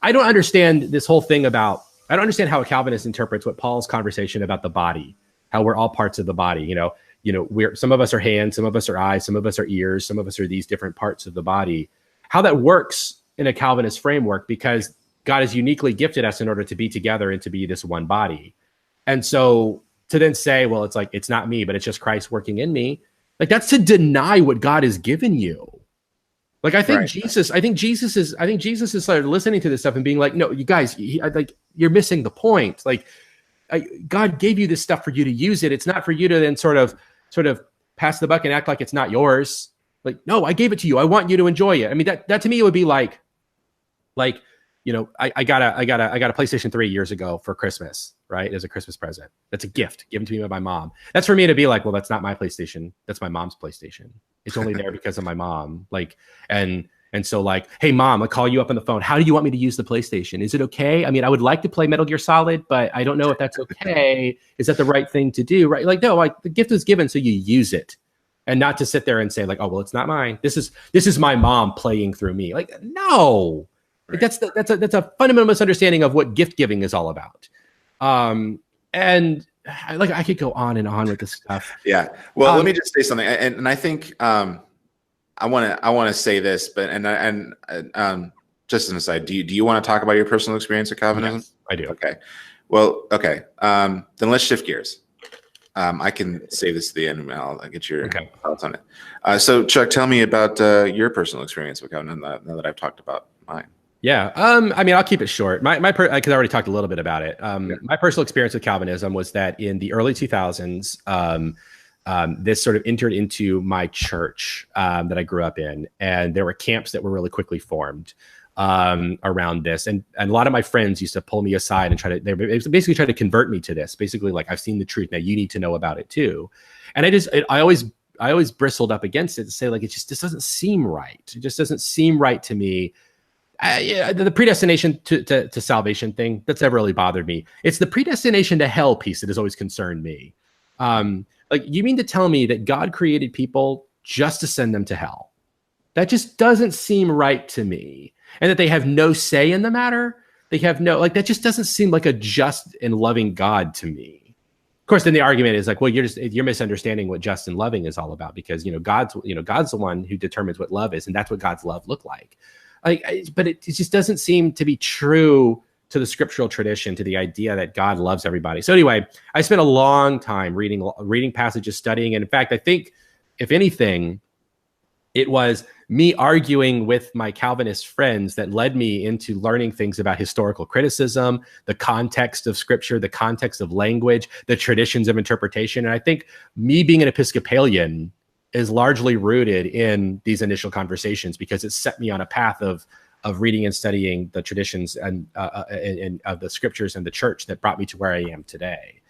I don't understand this whole thing about, I don't understand how a Calvinist interprets what Paul's conversation about the body, how we're all parts of the body. Some of us are hands, some of us are eyes, some of us are ears, some of us are these different parts of the body. How that works in a Calvinist framework, because God has uniquely gifted us in order to be together and to be this one body. And so to then say, well, it's like, it's not me, but it's just Christ working in me. Like, that's to deny what God has given you. Like, I think Jesus is started listening to this stuff and being like, no, you guys, you're missing the point. Like, God gave you this stuff for you to use it. It's not for you to then sort of pass the buck and act like it's not yours. Like, no, I gave it to you. I want you to enjoy it. I mean, that to me, it would be like, I got a PlayStation 3 years ago for Christmas, right? As a Christmas present. That's a gift given to me by my mom. That's for me to be like, well, that's not my PlayStation. That's my mom's PlayStation. It's only there because of my mom. Like, and so like, hey mom, I'll call you up on the phone. How do you want me to use the PlayStation? Is it okay? I mean, I would like to play Metal Gear Solid, but I don't know if that's okay. Is that the right thing to do? Right? Like, no, like the gift was given, so you use it. And not to sit there and say like, oh, well, it's not mine. This is my mom playing through me. Like, no. Right. That's a fundamental misunderstanding of what gift giving is all about. And like, I could go on and on with this stuff. Yeah. Well, let me just say something. And I think I want to say this, but just an aside, do you want to talk about your personal experience with Calvinism? Yes, I do. Okay. Well, okay. Then let's shift gears. I can save this to the end and I'll get your thoughts on it. So Chuck, tell me about your personal experience with Calvinism now that I've talked about mine. Yeah. I mean, I'll keep it short. Because I already talked a little bit about it. My personal experience with Calvinism was that in the early 2000s, this sort of entered into my church that I grew up in, and there were camps that were really quickly formed around this, and a lot of my friends used to pull me aside and they basically try to convert me to this. Basically, like, I've seen the truth, now you need to know about it too. And I always bristled up against it to say, like, this doesn't seem right. It just doesn't seem right to me. The predestination to salvation thing, that's never really bothered me. It's the predestination to hell piece that has always concerned me. Like, you mean to tell me that God created people just to send them to hell? That just doesn't seem right to me. And that they have no say in the matter. They have that just doesn't seem like a just and loving God to me. Of course, then the argument is like, well, you're misunderstanding what just and loving is all about, because God's the one who determines what love is, and that's what God's love looked like. But it just doesn't seem to be true to the scriptural tradition, to the idea that God loves everybody. So anyway, I spent a long time reading passages, studying. And in fact, I think, if anything, it was me arguing with my Calvinist friends that led me into learning things about historical criticism, the context of scripture, the context of language, the traditions of interpretation. And I think me being an Episcopalian is largely rooted in these initial conversations, because it set me on a path of reading and studying the traditions and of the scriptures and the church that brought me to where I am today.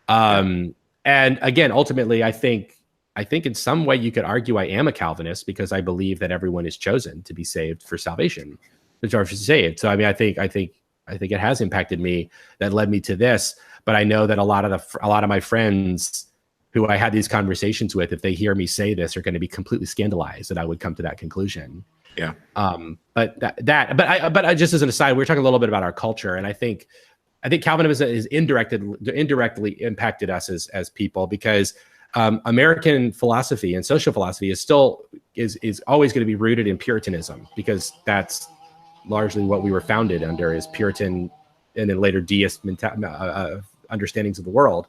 And again, ultimately, I think in some way you could argue I am a Calvinist, because I believe that everyone is chosen to be saved for salvation, or for saved. So I mean, I think it has impacted me, that led me to this. But I know that a lot of my friends who I had these conversations with, if they hear me say this, are going to be completely scandalized that I would come to that conclusion. Yeah. But I just as an aside, we were talking a little bit about our culture, and I think Calvinism is indirectly impacted us as people, because American philosophy and social philosophy is always going to be rooted in Puritanism, because that's largely what we were founded under, is Puritan and then later deist understandings of the world.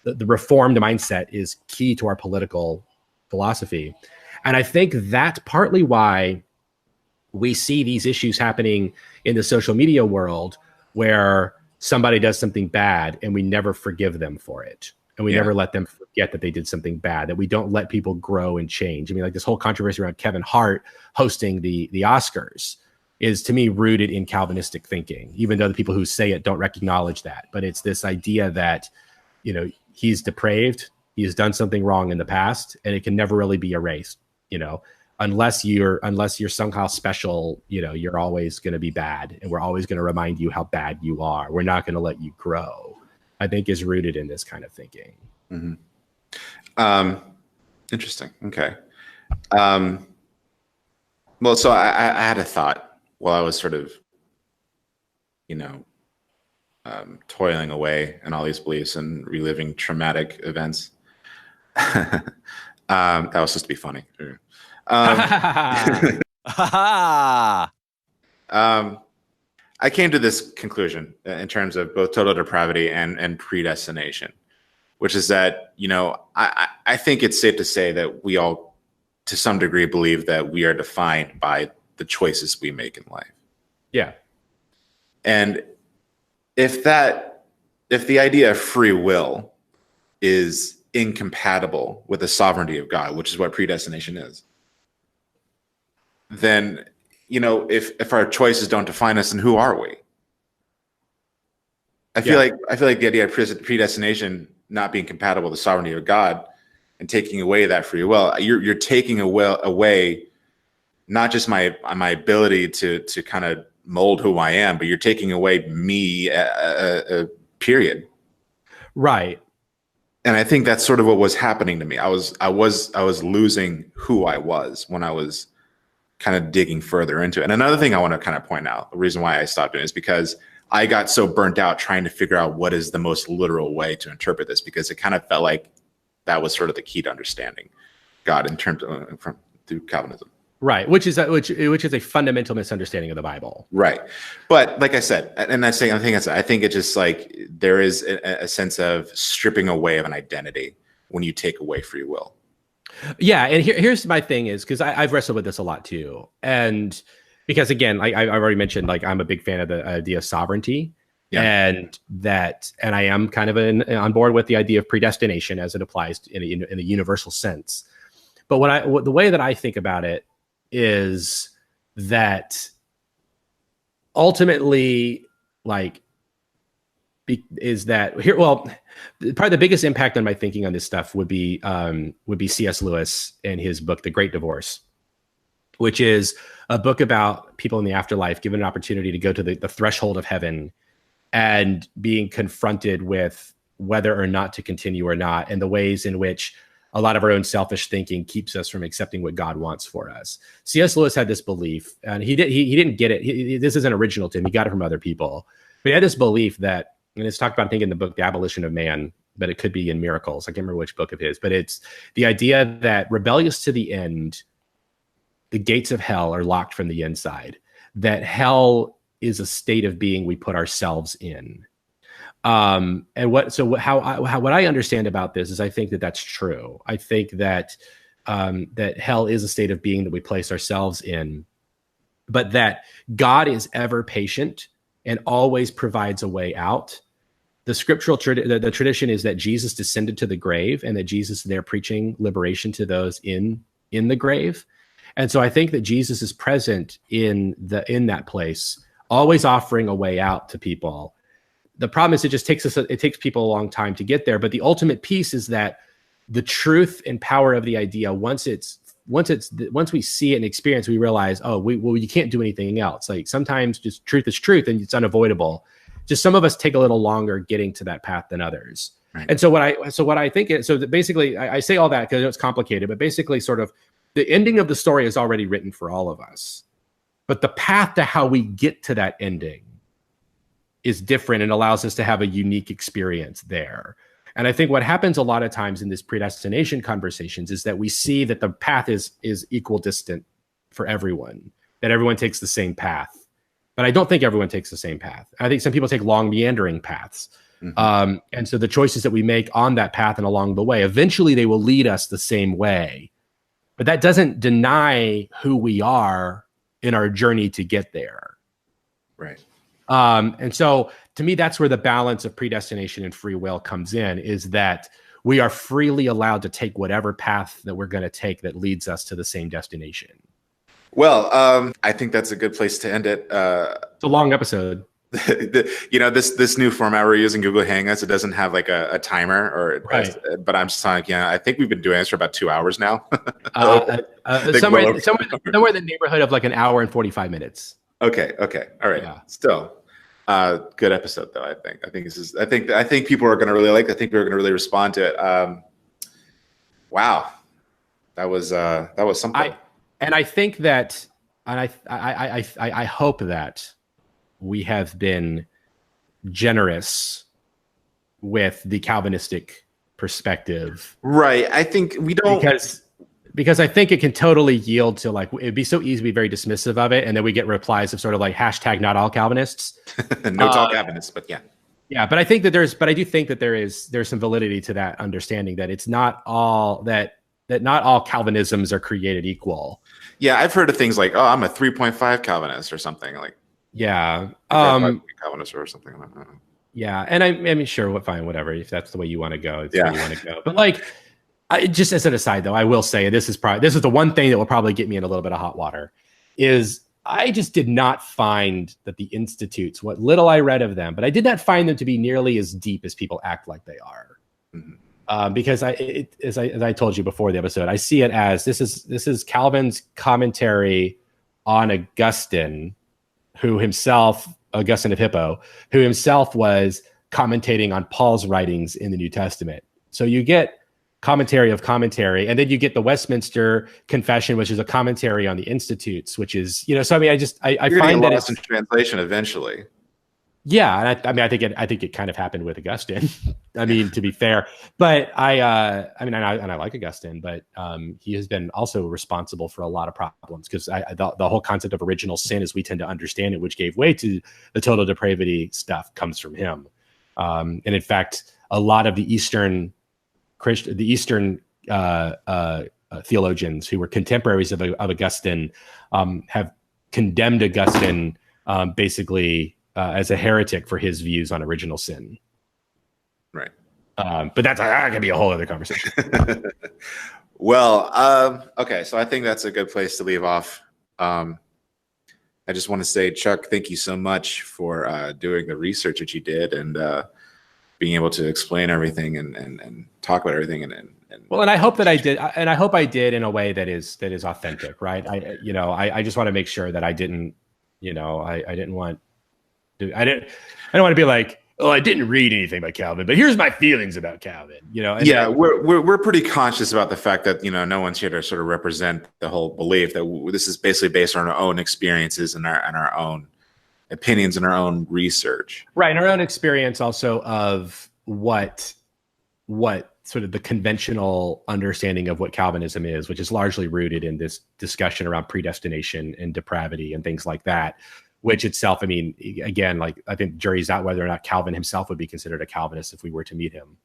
The Reformed mindset is key to our political philosophy. And I think that's partly why we see these issues happening in the social media world, where somebody does something bad and we never forgive them for it. And we never let them forget that they did something bad, that we don't let people grow and change. I mean, like, this whole controversy around Kevin Hart hosting the Oscars is, to me, rooted in Calvinistic thinking, even though the people who say it don't acknowledge that. But it's this idea that, he's depraved, he has done something wrong in the past, and it can never really be erased, unless you're somehow special, you're always going to be bad, and we're always going to remind you how bad you are. We're not going to let you grow, I think, is rooted in this kind of thinking. Mm-hmm. Interesting. Okay. Well, so I had a thought while I was sort of toiling away in all these beliefs and reliving traumatic events. That was supposed to be funny. I came to this conclusion in terms of both total depravity and predestination, which is that, I think it's safe to say that we all, to some degree, believe that we are defined by the choices we make in life. Yeah. And if the idea of free will is incompatible with the sovereignty of God, which is what predestination is, then, if our choices don't define us, then who are we? I feel like the idea of predestination not being compatible with the sovereignty of God and taking away that free will, you're taking away not just my ability to kind of mold who I am, but you're taking away me, period. Right. And I think that's sort of what was happening to me. I was losing who I was when I was kind of digging further into it. And another thing I want to kind of point out, the reason why I stopped doing it is because I got so burnt out trying to figure out what is the most literal way to interpret this, because it kind of felt like that was sort of the key to understanding God in terms of through Calvinism. Right, which is a fundamental misunderstanding of the Bible. Right, but like I said, and I think it's just like there is a sense of stripping away of an identity when you take away free will. Yeah, and here's my thing is, because I've wrestled with this a lot too, and because again, I've already mentioned, like, I'm a big fan of the idea of sovereignty, and I am kind of on board with the idea of predestination as it applies in a universal sense. But the way that I think about it is that ultimately, probably the biggest impact on my thinking on this stuff would be C.S. Lewis and his book, The Great Divorce, which is a book about people in the afterlife given an opportunity to go to the threshold of heaven and being confronted with whether or not to continue or not, and the ways in which a lot of our own selfish thinking keeps us from accepting what God wants for us. C.S. Lewis had this belief, and he didn't get it. This isn't original to him. He got it from other people. But he had this belief that, and it's talked about, I think, in the book, The Abolition of Man, but it could be in Miracles. I can't remember which book of his, but it's the idea that rebellious to the end, the gates of hell are locked from the inside, that hell is a state of being we put ourselves in. What I understand about this is, I think that that's true. I think that that hell is a state of being that we place ourselves in, but that God is ever patient and always provides a way out. The scriptural the tradition is that Jesus descended to the grave, and that Jesus is there preaching liberation to those in the grave. And so I think that Jesus is present in that place, always offering a way out to people. The problem is it takes people a long time to get there. But the ultimate piece is that the truth and power of the idea, once we see it and experience, we realize, you can't do anything else. Like, sometimes just truth is truth and it's unavoidable. Just some of us take a little longer getting to that path than others. Right. And so what I think is, basically I say all that because it's complicated, but basically sort of the ending of the story is already written for all of us. But the path to how we get to that ending is different and allows us to have a unique experience there. And I think what happens a lot of times in this predestination conversations is that we see that the path is equal distant for everyone, that everyone takes the same path. But I don't think everyone takes the same path. I think some people take long, meandering paths. Mm-hmm. And so the choices that we make on that path and along the way, eventually they will lead us the same way. But that doesn't deny who we are in our journey to get there. Right. And so to me, that's where the balance of predestination and free will comes in, is that we are freely allowed to take whatever path that we're going to take that leads us to the same destination. Well, I think that's a good place to end it. It's a long episode. This new format we're using, Google Hangouts, it doesn't have like a timer but I'm just like, I think we've been doing this for about 2 hours now. Somewhere in the neighborhood of like an hour and 45 minutes. Okay. All right. Yeah. Still, good episode though. I think people are going to really like it. I think they're going to really respond to it. Wow. That was something. I think that, and I hope that we have been generous with the Calvinistic perspective. Right. I think we don't because I think it can totally yield to like, it'd be so easy to be very dismissive of it. And then we get replies of sort of like hashtag not all Calvinists. No, it's all Calvinists, but yeah. Yeah. But I think that I do think that there's some validity to that understanding that it's not all that not all Calvinisms are created equal. Yeah. I've heard of things like, oh, I'm a 3.5 Calvinist or something like. Yeah. Calvinist or something. I don't know. Yeah. And I mean, sure, fine, whatever. If that's the way you want to go, it's yeah. the way you want to go. But like, just as an aside, though, I will say this is the one thing that will probably get me in a little bit of hot water. Is I just did not find that the institutes, what little I read of them, but I did not find them to be nearly as deep as people act like they are. Mm-hmm. Because as I told you before the episode, I see it as this is Calvin's commentary on Augustine, Augustine of Hippo, who himself was commentating on Paul's writings in the New Testament. So you get commentary of commentary, and then you get the Westminster Confession, which is a commentary on the Institutes, which is, so I mean, I find that it's in translation eventually. Yeah, and I think it kind of happened with Augustine. I mean, to be fair, but I like Augustine, but he has been also responsible for a lot of problems because the whole concept of original sin, as we tend to understand it, which gave way to the total depravity stuff, comes from him. And in fact, a lot of the Eastern theologians who were contemporaries of Augustine have condemned Augustine basically as a heretic for his views on original sin. Right. But that could be a whole other conversation. Well, okay. So I think that's a good place to leave off. I just want to say, Chuck, thank you so much for doing the research that you did and being able to explain everything and talk about everything. And I hope that I did. And I hope I did in a way that is authentic. Right. I just want to make sure that I didn't, I don't want to be like, oh, I didn't read anything about Calvin, but here's my feelings about Calvin, And we're pretty conscious about the fact that, no one's here to sort of represent the whole belief that this is basically based on our own experiences and our own opinions and our own research. Right. And our own experience also of what sort of the conventional understanding of what Calvinism is, which is largely rooted in this discussion around predestination and depravity and things like that, which itself, I mean, again, like I think the jury's out whether or not Calvin himself would be considered a Calvinist if we were to meet him.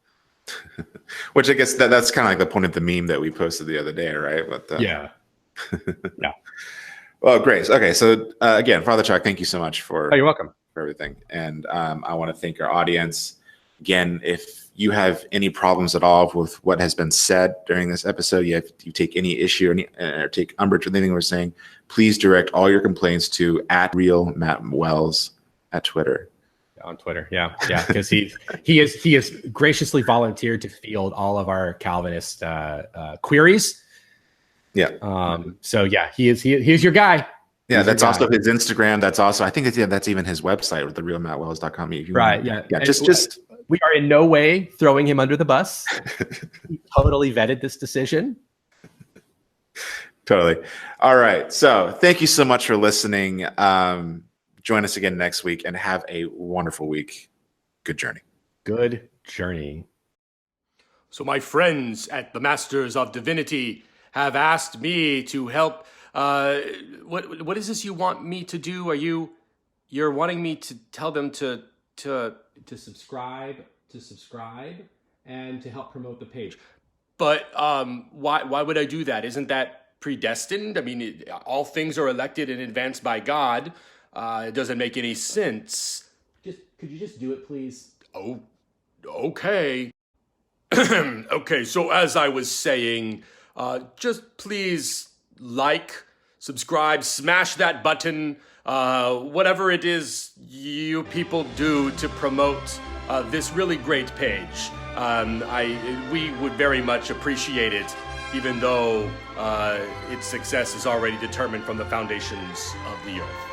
Which I guess that's kind of like the point of the meme that we posted the other day, right? But yeah. Yeah. Well, great. Okay. So again, Father Chuck, thank you so much for you're welcome. For everything. And I want to thank our audience. Again, if you have any problems at all with what has been said during this episode, you take any issue or take umbrage with anything we're saying, please direct all your complaints to @RealMattWells at Twitter. On Twitter, yeah, because he has graciously volunteered to field all of our Calvinist queries. Yeah. So yeah, he is your guy. Yeah, that's also his Instagram. That's also, I think that's even his website with therealmattwells.com. Right. Yeah. Yeah. Just we are in no way throwing him under the bus. He totally vetted this decision. Totally. All right. So thank you so much for listening. Join us again next week and have a wonderful week. Good journey. Good journey. So my friends at the Masters of Divinity have asked me to help. What is this you want me to do? You're wanting me to tell them to subscribe and to help promote the page. But why would I do that? Isn't that predestined? I mean, all things are elected in advance by God. It doesn't make any sense. Could you just do it, please? Oh, okay. Okay, so as I was saying, just please like, subscribe, smash that button, whatever it is you people do to promote this really great page. We would very much appreciate it, even though its success is already determined from the foundations of the earth.